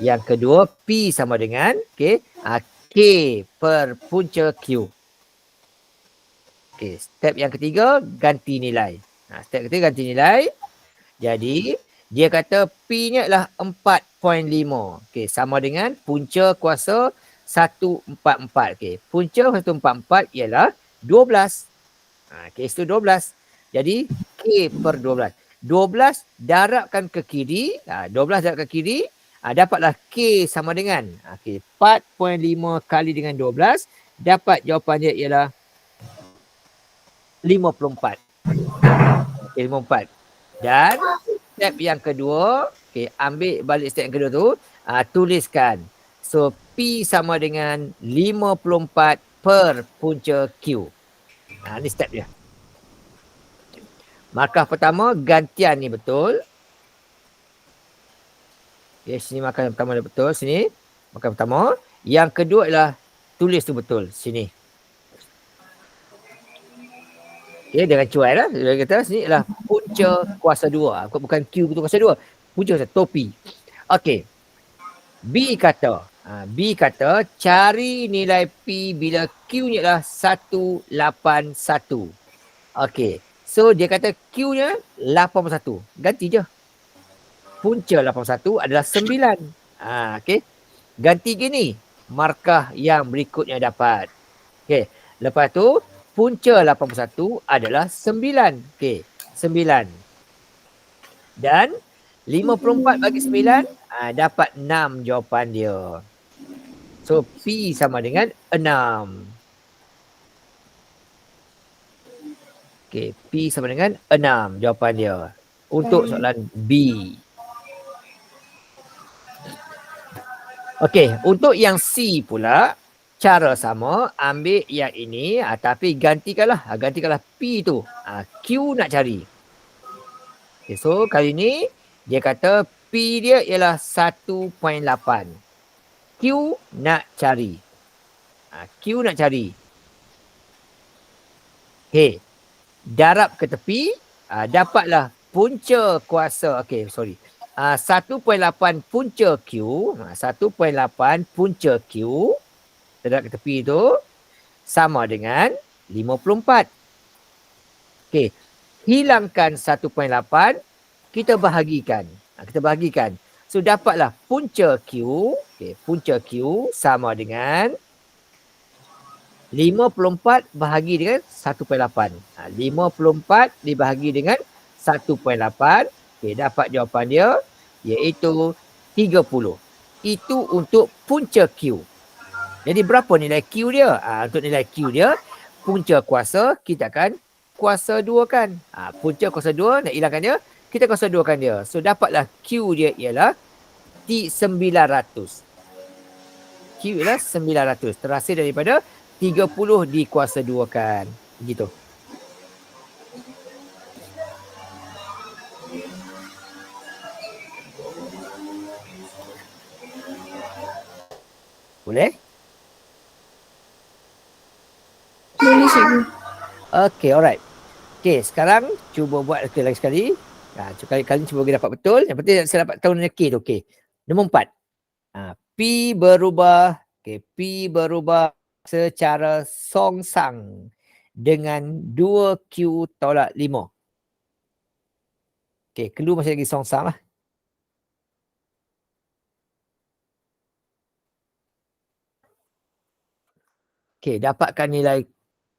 Yang kedua, P sama dengan, okey, K per punca Q. Okey, step yang ketiga, ganti nilai. Step ketiga ganti nilai. Jadi, dia kata P-nya adalah 4.5. Okey, sama dengan punca kuasa 144. Okey, punca 144 ialah 12. Okey, itu 12. Jadi, K per 12. 12 darabkan ke kiri. 12 darab ke kiri. Dapatlah K sama dengan. Okey, 4.5 kali dengan 12. Dapat jawapan dia ialah 54. Okey, 54. Dan step yang kedua, okey, ambil balik step yang kedua tu, tuliskan. So, P sama dengan 54 per punca Q. Ni step dia. Markah pertama, gantian ni betul. Okay, sini markah yang pertama betul. Sini, markah pertama. Yang kedua adalah tulis tu betul. Sini. Okay, dengan cuai lah. Dia kata sini adalah punca kuasa 2. Bukan Q kuasa 2. Punca kuasa topi. Okey. B kata cari nilai P bila Q-nya adalah 181. Okey. So dia kata Q-nya 81. Ganti je. Punca 81 adalah 9. Okey. Ganti gini. Markah yang berikutnya dapat. Okey. Lepas tu punca 81 adalah 9. Okey. 9. Dan 54 bagi 9 dapat 6 jawapan dia. So P sama dengan 6. Okey, P sama dengan 6 jawapan dia. Untuk soalan B. Okey, untuk yang C pula, cara sama, ambil yang ini tapi gantikanlah P tu. Q nak cari. Okay, so kali ni dia kata P dia ialah 1.8. Q nak cari. Q nak cari. Okay. Darab ke tepi. Dapatlah punca kuasa. Okay, sorry. 1.8 punca Q. 1.8 punca Q. Darab ke tepi tu. Sama dengan 54. Okay. Hilangkan 1.8. Kita bahagikan. So, dapatlah punca Q. Okay, punca Q sama dengan 54 bahagi dengan 1.8. 54 dibahagi dengan 1.8. Okey, dapat jawapan dia iaitu 30. Itu untuk punca Q. Jadi berapa nilai Q dia? Untuk nilai Q dia, punca kuasa kita akan kuasa 2 kan. Punca kuasa 2 nak hilangkan dia, kita kuasa 2 kan dia. So dapatlah Q dia ialah 900. Q ialah 900. Terhasil daripada 30 dikuasa 2 kan. Begitu. Boleh? Boleh cikgu. Okay, alright. Okay, sekarang cuba buat lagi sekali. Kali ni cuba bagi dapat betul. Yang penting saya dapat tahu nilai K tu. Okay. Nombor 4. P berubah. Okay, P berubah secara songsang dengan 2Q tolak 5. Okay, clue masih lagi songsang lah. Okay, dapatkan nilai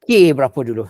K berapa dulu?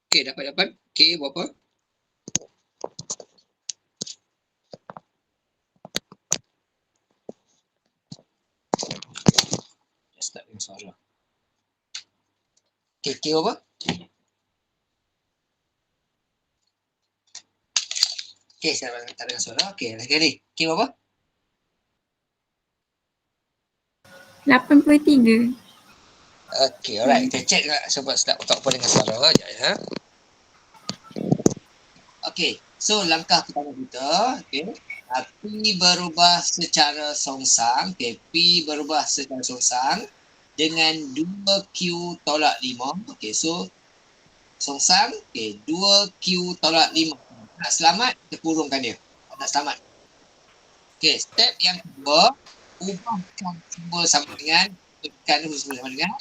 Okey, dapat. K berapa? Start dengan suara. Okey, K berapa? Okey, saya tak dengan suara. Okey, lagi kali. K berapa? 83. Okey, alright. Kita check juga sebab tak apa dengan suara. Sekejap ya. Okey, so langkah pertama kita, okey. P berubah secara songsang. Okey, P berubah secara songsang dengan 2Q tolak 5. Okey, so songsang, okey, 2Q tolak 5. Nak selamat, kita kurungkan dia. Nak selamat. Okey, step yang kedua, ubahkan simbol sama dengan, ubahkan huruf sama dengan,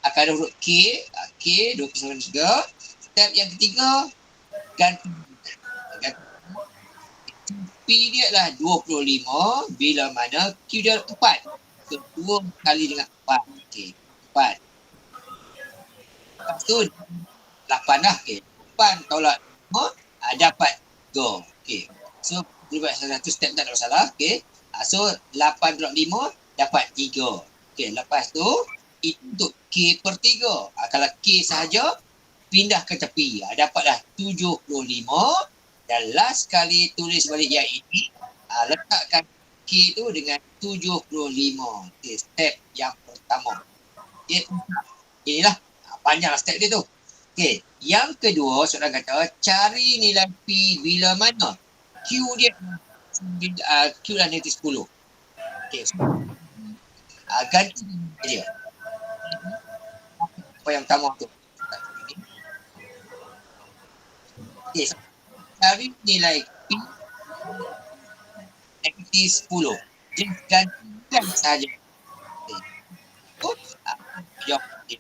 akan ada huruf K, K, 2Q sama dengan 3. Step yang ketiga, ganti P dia adalah 25 bila mana Q dia 4. So, 2 kali dengan 4. Okey, 4. Lepas tu 8 lah. Okey, 8 tolak 5 dapat 3. Okey. So, dia buat satu step tak ada masalah. Okey. So, 8 tolak 5 dapat 3. Okey, lepas tu itu untuk K per 3. Kalau K sahaja, pindah ke tepi. Dapatlah 75. Dan last kali tulis balik yang ini, letakkan K tu dengan 75. Okay, step yang pertama. Okay. Inilah panjanglah step dia tu. Okay. Yang kedua, soalan kata, cari nilai P bila mana Q dia Q dah negatif 10. Okay. So, ganti dia. Apa yang pertama tu? Okay. Cari nilai P negatif 10. Jadi gantikan sahaja. Jawab dia.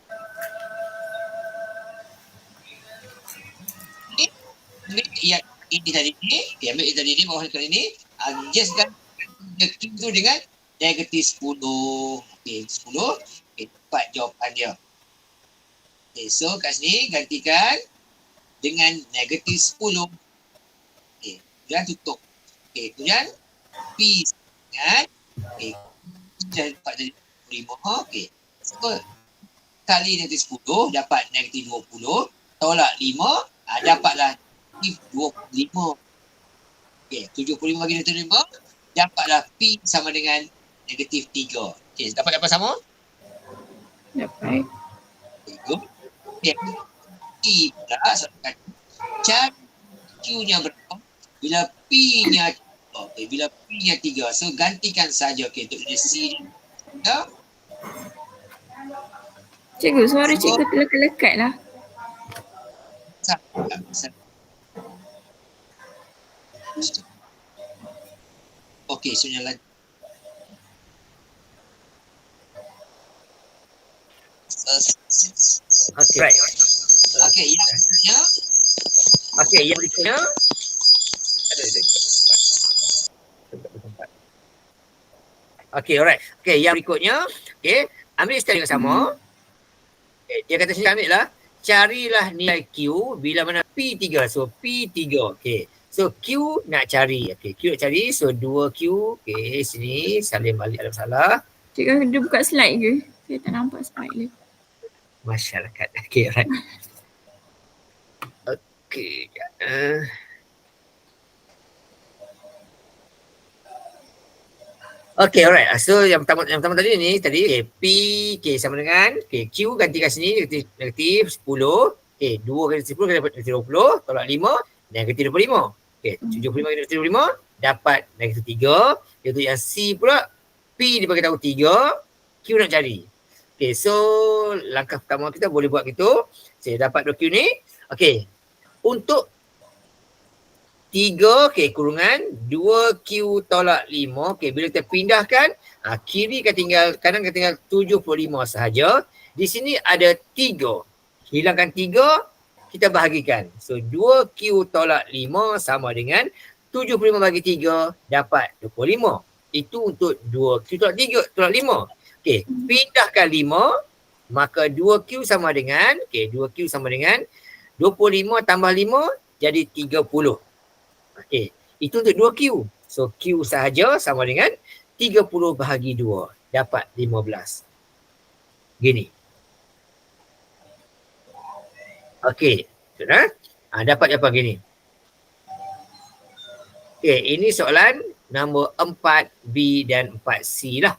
Yang ini tadi ni, ambil yang tadi ni, bawah kali ni, just gantikan Q tu dengan negatif 10. Okay, 10. Okay, tepat jawapan dia. Okay, so kat sini gantikan dengan negatif 10. Okay, kemudian tutup. Okay, kemudian P dengan dan dapat dari 5. Okay, so kali negatif 10 dapat negatif 20, tolak 5 dapatlah negatif 25. Okay, 75 bagi negatif 5 dapatlah P sama dengan negatif 3. Okay, dapat apa sama? Dapat. Okay, good. Okay, P pula cari Q-nya berapa bila P-nya okay, bila P-nya 3. So gantikan saja. Okay, untuk dia C dia. Cikgu, suara cikgu terlekat-lekat lah. Okey, sebenarnya Okay. Right. Okey, yang berikutnya. Okay, yang berikutnya. Okay, alright. Okay, yang berikutnya. Okay, ambil step yang sama. Okay, dia kata sini ambil lah. Carilah nilai Q bila mana P3. So, P3. Okay. So, Q nak cari. Okay, Q nak cari. So, 2Q. Okay, sini. Salin balik ada masalah. Cikgu, dia buka slide ke? Saya tak nampak slide dia. Masyarakat. Okay, alright. Okay. Okay, alright. So, yang pertama tadi ni, okay, P, okay, sama dengan, okay, Q gantikan sini, negatif 10. Okay, 2 kali 10 kali dapat negatif 20, tolak 5, negatif 25. Okay, 75 kali negatif 25, dapat negatif 3. Iaitu yang C pula, P dia bagi tahu 3, Q nak cari. Okay, so, langkah pertama kita boleh buat gitu. Saya dapat 2Q ni. Okay, untuk 3, okay, kurungan 2Q tolak 5. Okay, bila kita pindahkan, kiri akan tinggal, kanan akan tinggal 75 sahaja. Di sini ada 3. Hilangkan 3, kita bahagikan. So, 2Q tolak 5 sama dengan 75 bagi 3 dapat 25. Itu untuk 2Q tolak 3, tolak 5. Okay, pindahkan 5, maka 2Q sama dengan, okay, 2Q sama dengan 25 tambah 5 jadi 30. Okey, itu untuk 2Q. So Q sahaja sama dengan 30 bahagi 2 dapat 15. Gini. Okey, sudah? Dapat apa gini? Okey, ini soalan nombor 4B dan 4C lah.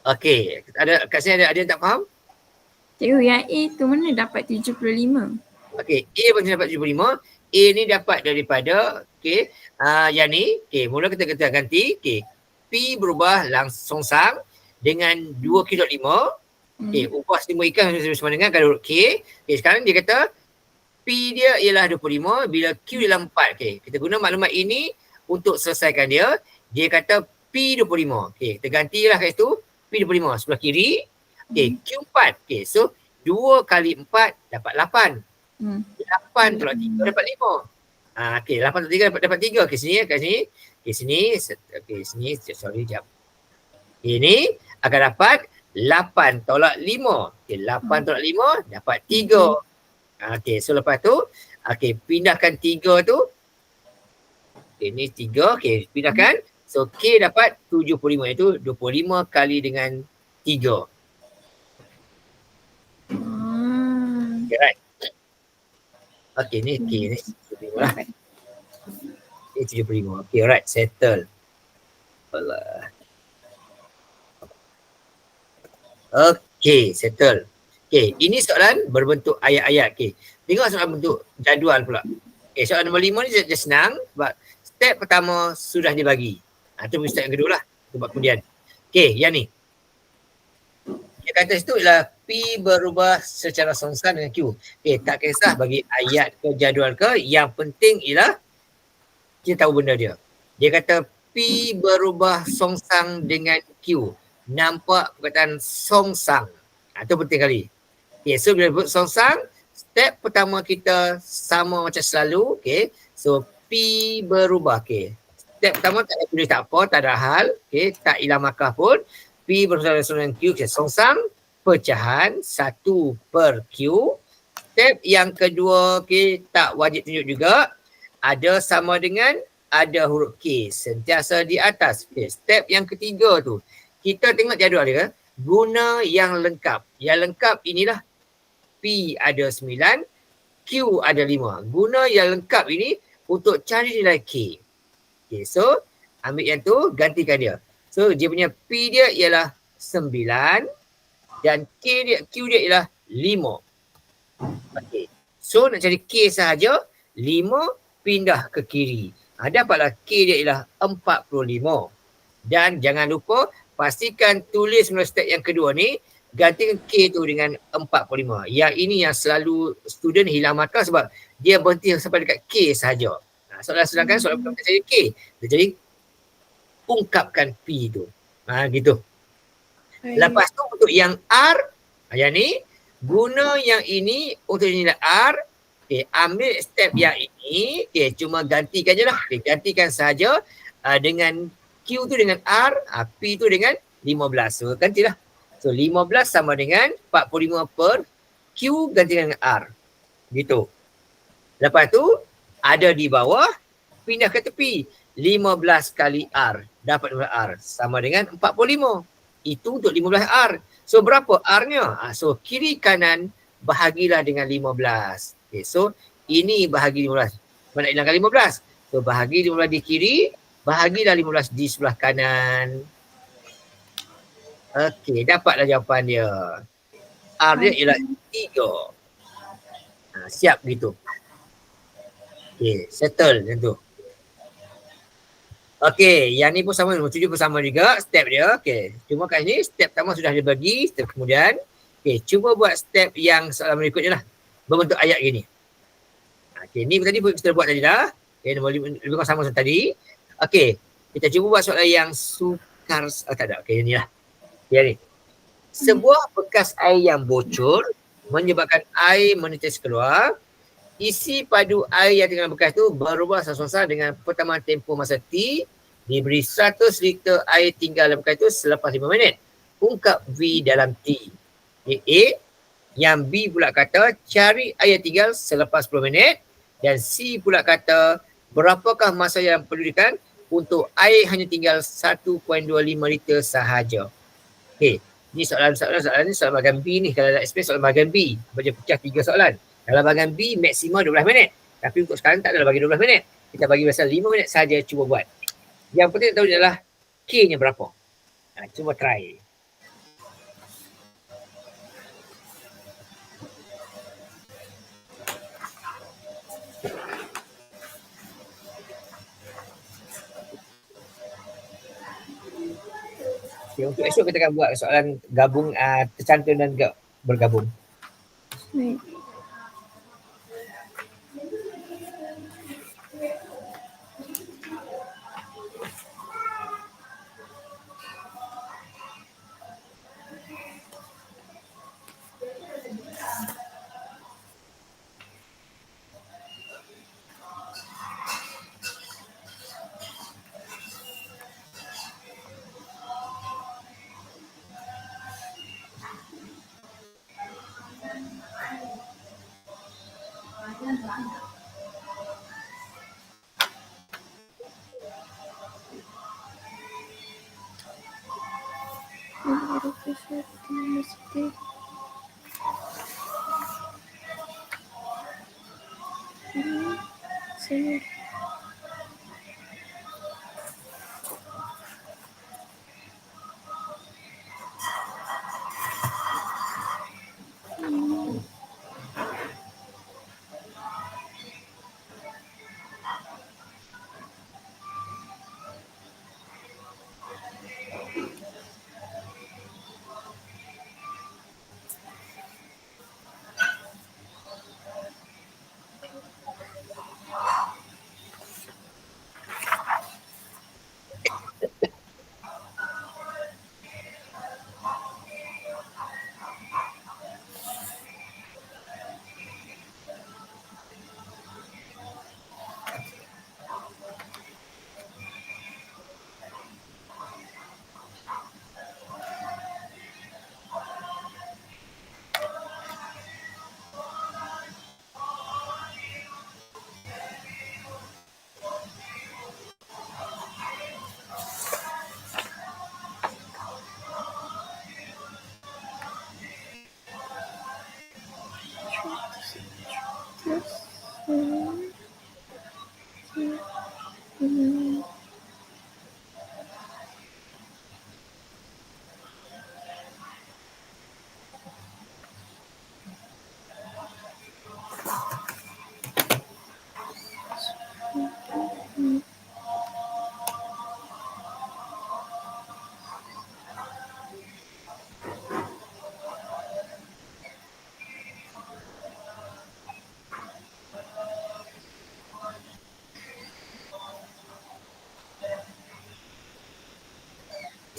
Okey, kat sini ada yang tak faham? Cikgu, yang A tu mana dapat 75? Okey, A macam dapat 75. A ni dapat daripada, okey, yang ni, okey, mula kita ganti, okey, P berubah langsung sang dengan 2Q.5. Okey, ubah semua ikan sama dengan kalau K. Okey, sekarang dia kata P dia ialah 25 bila Q ialah 4. Okey, kita guna maklumat ini untuk selesaikan dia. Dia kata P 25. Okey, kita gantilah kat situ. P 25 sebelah kiri. Okey, Q 4. Okey, so 2 kali 4 dapat 8. 8 tolak 3 dapat 5. Okey, 8 tolak 3 dapat 3. Okey, sini kat sini. Okey, sini. Okey, sini. Sorry, jap. Ini akan dapat 8 tolak 5. Okey, 8 tolak 5 dapat 3. Okey, so lepas tu, okey, pindahkan 3 tu. Okey, ni 3. Okey, pindahkan. So, K dapat 75 iaitu 25 kali dengan 3. Okay, right. Okey, ni K ni 75 lah. Ni 75. Okey, alright, settle. Alah. Okey, settle. Okey, ini soalan berbentuk ayat-ayat. Okey, tengok soalan bentuk jadual pula. Okey, soalan nombor 5 ni dia senang sebab step pertama sudah dibagi. Itu step yang kedua lah. Sebab kemudian. Okey, yang ni. Dia kata situ ialah P berubah secara songsang dengan Q. Okey, tak kisah bagi ayat ke jadual ke. Yang penting ialah kita tahu benda dia. Dia kata P berubah songsang dengan Q. Nampak perkataan songsang. Itu penting kali. Okay, so bila sebut songsang, step pertama kita sama macam selalu. Okay, so P berubah. Okay, step pertama tak ada tulis tak apa, tak ada hal. Okay, tak hilang markah pun. P berubah dengan Q. Okay, songsang, pecahan 1/Q. Step yang kedua, okay, tak wajib tunjuk juga. Ada sama dengan, ada huruf K. Sentiasa di atas. Okay, step yang ketiga tu. Kita tengok jadual dia. Guna yang lengkap. Yang lengkap inilah P ada 9, Q ada 5. Guna yang lengkap ini untuk cari nilai K. Okay, so ambil yang tu, gantikan dia. So dia punya P dia ialah 9 dan Q dia ialah 5. Okay. So nak cari K sahaja, 5 pindah ke kiri. Dapatlah K dia ialah 45. Dan jangan lupa pastikan tulis mula step yang kedua ni, gantikan K tu dengan 45. Yang ini yang selalu student hilang markah sebab dia berhenti sampai dekat K sahaja. Sedangkan soalan pertama saya K. Jadi ungkapkan P tu. Gitu. Lepas tu untuk yang R, yang ni, guna yang ini untuk nilai R. Okay, ambil step yang ini, okay, cuma gantikan je lah. Okay, gantikan sahaja dengan Q tu dengan R, P tu dengan 15. So gantilah. So 15 sama dengan 45/Q gantikan dengan R. Gitu. Lepas tu ada di bawah, pindah ke tepi. 15 kali R. Dapat R sama dengan 45. Itu untuk 15R. So berapa R-nya? So kiri kanan bahagilah dengan 15. Okay, so ini bahagi 15. Mana hilangkan 15? So bahagi 15 di kiri, bahagilah 15 di sebelah kanan. Okey, dapatlah jawapan dia. R dia ialah 3. Siap gitu. Okey, settle macam tu. Okey, yang ni pun sama, nombor 7 pun sama juga step dia. Okey, cuma kat sini step pertama sudah dibagi, step kemudian. Okey, cuba buat step yang soalan berikutnya lah. Berbentuk ayat gini. Okey, ni tadi kita buat tadi dah. Okey, nombor 5 lebih kurang sama macam tadi. Okey, kita cuba buat soalan yang sukar. Tak ada. Okey, ni lah. Yang ni. Sebuah bekas air yang bocor menyebabkan air menetes keluar. Isi padu air yang tinggal bekas tu berubah sesuai dengan pertambahan tempoh masa T. Diberi 100 liter air tinggal dalam bekas tu selepas 5 minit. Ungkap V dalam T. A. Yang B pula kata cari air tinggal selepas 10 minit. Dan C pula kata berapakah masa yang perlukan untuk air hanya tinggal 1.25 liter sahaja. Okey, ni soalan ni soalan bahagian B ni. Kalau nak explain soalan bahagian B, baca pecah 3 soalan. Kalau bahagian B maksimum 12 minit. Tapi untuk sekarang tak adalah bagi 12 minit. Kita bagi masa 5 minit saja cuba buat. Yang penting tahu adalah K-nya berapa. Cuba try. Okay, untuk esok kita akan buat soalan gabung tercantum dan bergabung. Baik.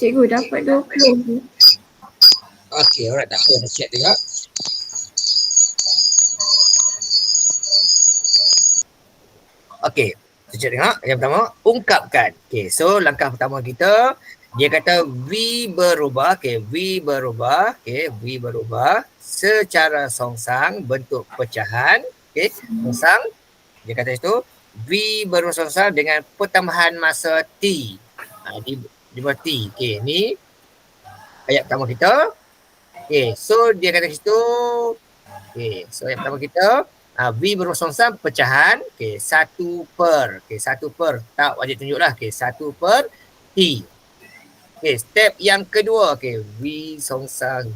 Cikgu dapat 20. Okey, alright, tak apa, dah check tengok. Okey, kita check tengok. Yang pertama, ungkapkan. Okey, so langkah pertama kita, dia kata V berubah. Okey, V berubah. Okey, V berubah secara songsang bentuk pecahan. Okey, songsang. Dia kata itu, V berubah songsang dengan pertambahan masa T. Di bawah T. Okey, ni ayat pertama kita. Okey, so dia kata situ. Okey, so ayat pertama kita, V berubah songsang pecahan. Okey, 1 per. Okey, 1 per. Tak wajib tunjuklah. Okey, 1 per T. Okey, step yang kedua. Okey, V songsang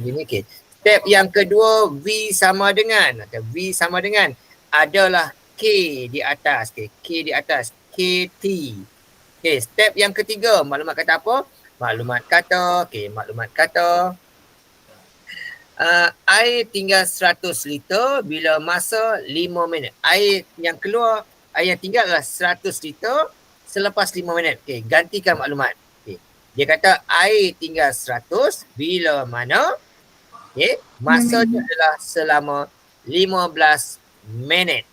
gini. Okey, step yang kedua, V sama dengan. Okay, V sama dengan adalah K di atas. Okey, K di atas. KT. Okey, step yang ketiga, maklumat kata apa? Maklumat kata. Okey, maklumat kata. Air tinggal 100 liter bila masa 5 minit. Air yang keluar, air yang tinggal adalah 100 liter selepas 5 minit. Okey, gantikan maklumat. Okey, dia kata air tinggal 100 bila mana? Okey, masanya adalah selama 15 minit.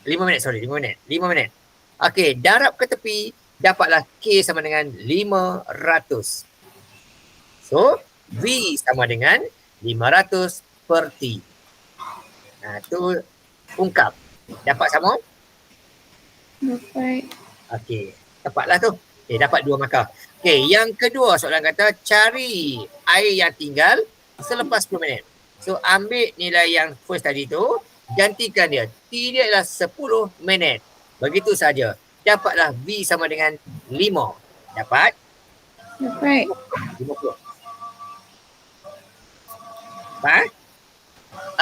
5 minit. Okey, darab ke tepi, dapatlah K sama dengan 500. So, V sama dengan 500 per T. Tu ungkap. Dapat sama? Dapat. Okey, tepatlah tu. Okey, dapat 2 markah. Okey, yang kedua soalan kata cari air yang tinggal selepas 10 minit. So, ambil nilai yang first tadi tu, gantikan dia. T dia adalah 10 minit. Begitu saja. Dapatlah V sama dengan 5. Dapat? Dapat. 50. Faham?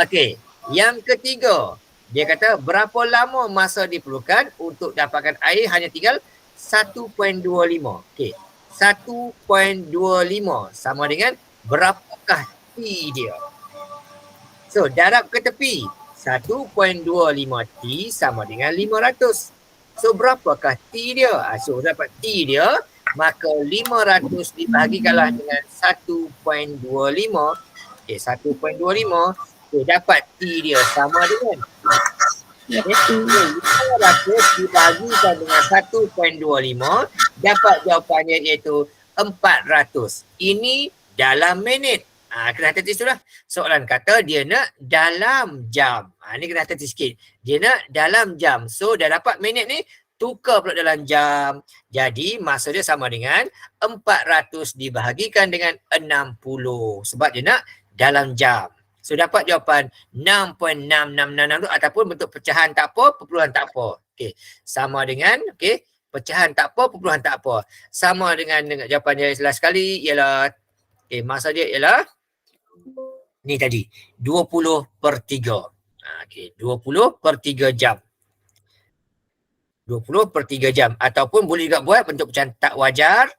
Okey, yang ketiga. Dia kata berapa lama masa diperlukan untuk dapatkan air hanya tinggal 1.25. Okey. 1.25 sama dengan berapakah T dia? So, darab ke tepi. 1.25 T sama dengan 500. So, berapakah T dia? So, dapat T dia, maka 500 dibahagikanlah dengan 1.25. Okey, 1.25. Okey, dapat T dia sama dengan 500 dibahagikan dengan 1.25, dapat jawapannya iaitu 400. Ini dalam minit. Kena hati-hati sudah. Soalan kata dia nak dalam jam. Ni kena hati-hati sikit. Dia nak dalam jam. So dah dapat minit ni, tukar pula dalam jam. Jadi masa dia sama dengan 400 dibahagikan dengan 60. Sebab dia nak dalam jam. So dapat jawapan 6.666 tu ataupun bentuk pecahan tak apa, perpuluhan tak apa. Okey. Sama dengan pecahan tak apa, perpuluhan tak apa. Sama dengan jawapan dia last sekali ialah masa dia ialah ni tadi 20/3. 20/3 jam. 20/3 jam ataupun boleh juga buat bentuk pecahan tak wajar.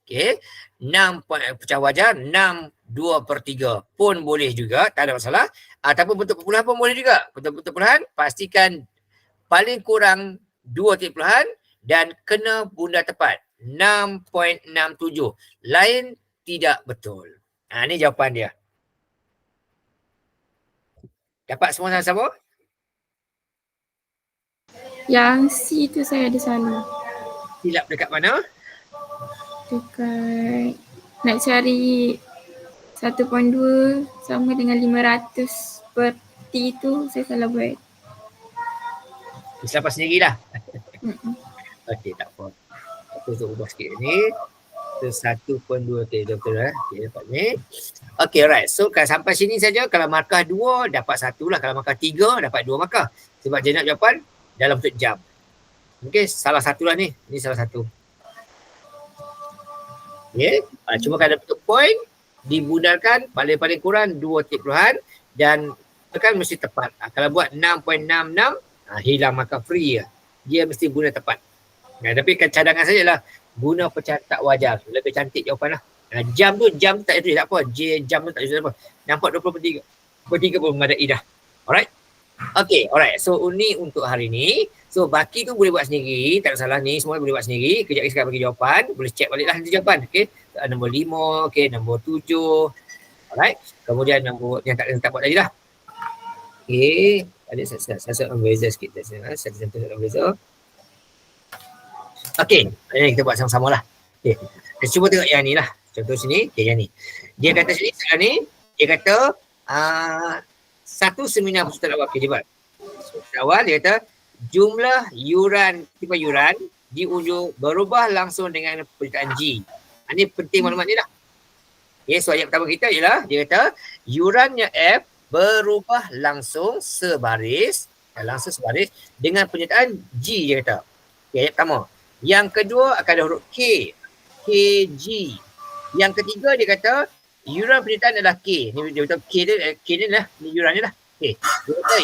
6 pecah wajar 6/2/3 pun boleh juga, tak ada masalah. Ataupun bentuk perpuluhan pun boleh juga. Bentuk perpuluhan pastikan paling kurang 2 titik perpuluhan dan kena bunda tepat 6.67. Lain tidak betul. Ni jawapan dia. Dapat semua sama-sama? Yang C tu saya ada salah. Silap dekat mana? Dekat nak cari 1.2 sama dengan 500 per T tu saya salah buat. Siapa sendirilah. Okey, tak apa. Aku ubah sikit ni. Itu 1.2 betul lah. Okey, dapat ni. Okey, alright. So kalau sampai sini saja, kalau markah 2 dapat 1 lah. Kalau markah 3 dapat 2 markah. Sebab dia nak jawapan dalam bentuk jam. Okey, salah satu lah ni. Ni salah satu. Okey, cuma kalau bentuk point dibundarkan paling kurang 2 titik perpuluhan dan kan mesti tepat. Kalau buat 6.66 hilang markah free ya. Dia mesti guna tepat. Tapi cadangan sajalah guna pecahan tak wajar. Lebih cantik jawapan lah. Jam tu tak tulis tak apa. Jam tu tak tulis apa. Nampak 20/3. 20/3 pun memadai dah. Alright. Okay, alright. So ni untuk hari ni. So baki tu boleh buat sendiri. Tak ada salah ni. Semua boleh buat sendiri. Kejap lagi sekarang bagi jawapan. Boleh check balik lah nanti jawapan. Okay. Nombor 5. Okay. Nombor 7. Alright. Kemudian nombor yang tak buat tadi lah. Okay. Ada saya membeza sikit. Saya sentuh membeza. Okay. Ini kita buat sama-sama lah. Okay. Kita cuba tengok yang ni lah. Contoh sini. Okay, yang ni. Dia kata sini sekarang ni. Dia kata satu seminar peserta awal. Okay, dia buat. Awal dia kata jumlah yuran, tipe yuran di ujung berubah langsung dengan penyertaan G. Ini penting maklumat ni lah. Okay, so ayat pertama kita ialah dia kata yurannya F berubah langsung sebaris dengan penyertaan G dia kata. Okay, ayat pertama. Yang kedua akan ada huruf K. KG. Yang ketiga dia kata yuran penyertaan adalah K. Ni dia kata K ni lah, ni yuran ni lah. Okay. Dia kata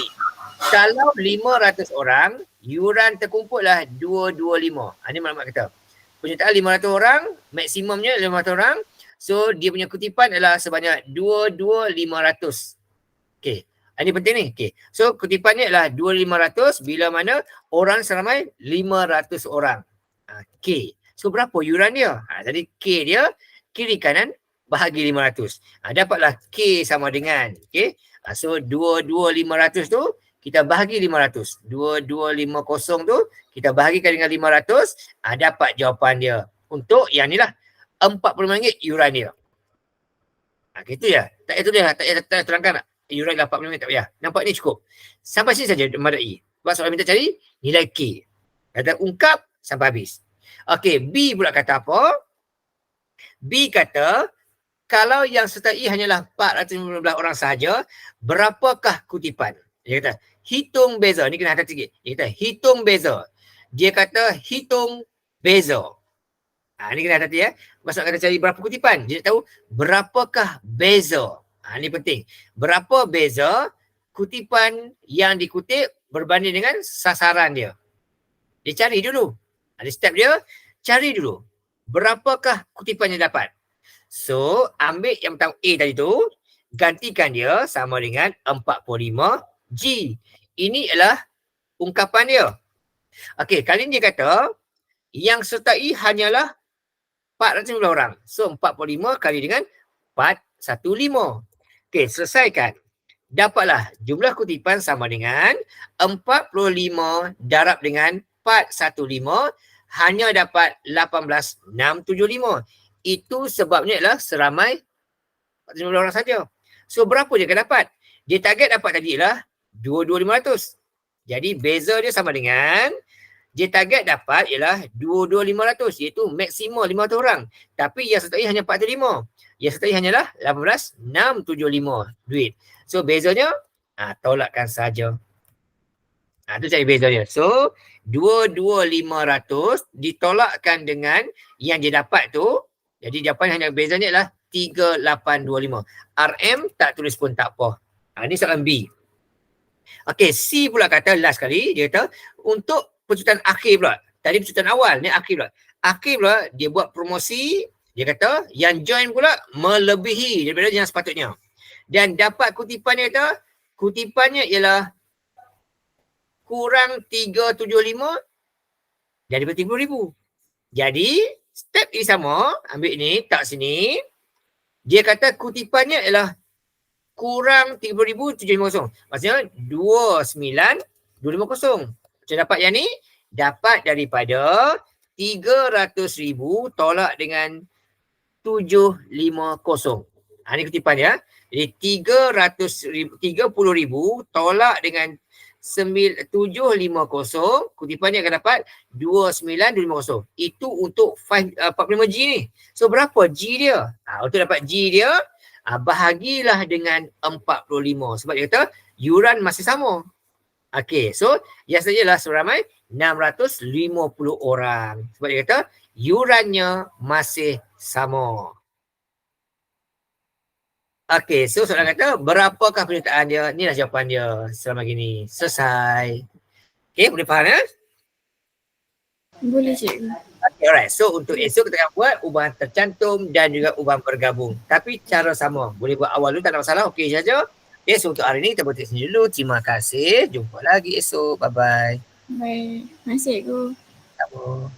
kalau 500 orang, yuran terkumpul lah 225. Ini maklumat kata. Penyertaan 500 orang, maksimumnya 500 orang. So dia punya kutipan adalah sebanyak 22500. Okay. Ini penting ni. Okay. So kutipan ni adalah 2500 bila mana orang seramai 500 orang. K. So berapa yuran dia? Jadi K dia kiri kanan bahagi 500. Dapatlah K sama dengan. Okay. So 22500 tu kita bahagi 500. 2250 tu kita bahagikan dengan 500. Dapat jawapan dia. Untuk yang ni lah. RM40 yuran dia. Itu ya. Tak payah tulis lah. Tak payah terangkan tak. You write 85 tak payah. Nampak ni cukup. Sampai sini saja memadai. Sebab soalan minta cari nilai K. Kata ungkap sampai habis. Okey, B pula kata apa? B kata, kalau yang sertai hanyalah 415 orang sahaja, berapakah kutipan? Dia kata, hitung beza. Ni kena hati sikit. Dia kata, hitung beza. Dia kata, hitung beza. Ni kena hati ya. Maksud kata cari berapa kutipan. Dia nak tahu, berapakah beza. Ni penting. Berapa beza kutipan yang dikutip berbanding dengan sasaran dia. Dia cari dulu. Ada step dia, cari dulu. Berapakah kutipan yang dapat? So, ambil yang pertama A tadi tu, gantikan dia sama dengan 45G. Ini adalah ungkapan dia. Okey, kali ni dia kata, yang sertai hanyalah 415 orang. So, 45 kali dengan 415. Okey, selesaikan. Dapatlah jumlah kutipan sama dengan 45 darab dengan 415 hanya dapat 18,675. Itu sebabnya adalah seramai 45 orang saja. So berapa dia akan dapat? Dia target dapat tadi ialah 22,500. Jadi beza dia sama dengan dia target dapat ialah 22,500 iaitu maksimum 500 orang. Tapi yang sertai hanya 45. Yang sertai hanyalah 18,675 duit. So bezanya tolakkan saja. Itu cari beza dia. So 22,500 ditolakkan dengan yang dia dapat tu. Jadi jawapan hanya bezanya adalah 3825. RM tak tulis pun tak apa. Ini soalan B. Okey, C pula kata last kali. Dia kata untuk pencutan akhir pula. Tadi pencutan awal, ni akhir pula. Akhir pula dia buat promosi. Dia kata yang join pula melebihi daripada yang sepatutnya. Dan dapat kutipannya kata, kutipannya ialah kurang 375 daripada 30,000. Jadi, step ini sama. Ambil ni, tak sini. Dia kata kutipannya ialah kurang 30,750. Maksudnya 29,250. Macam dapat yang ni? Dapat daripada 300,000 tolak dengan 750. Ini kutipan dia. Jadi 30,000 tolak dengan 750, kutipannya akan dapat 29,250. Itu untuk 45G ni. So berapa G dia? Untuk dapat G dia, bahagilah dengan 45. Sebab dia kata yuran masih sama. Okey, so yang sajalah seramai 650 orang. Sebab dia kata yurannya masih sama. Okey, so soalan kata berapakah penyertaan dia? Inilah jawapan dia selama gini. Selesai. Okey, boleh faham ya? Boleh cikgu. Okay, alright. So untuk esok kita akan buat ubahan tercantum dan juga ubahan bergabung. Tapi cara sama. Boleh buat awal dulu, tak ada masalah. Okey saja. Okay, so untuk hari ni kita berhenti sini dulu. Terima kasih. Jumpa lagi esok. Bye-bye. Baik. Terima kasih cikgu. Sama.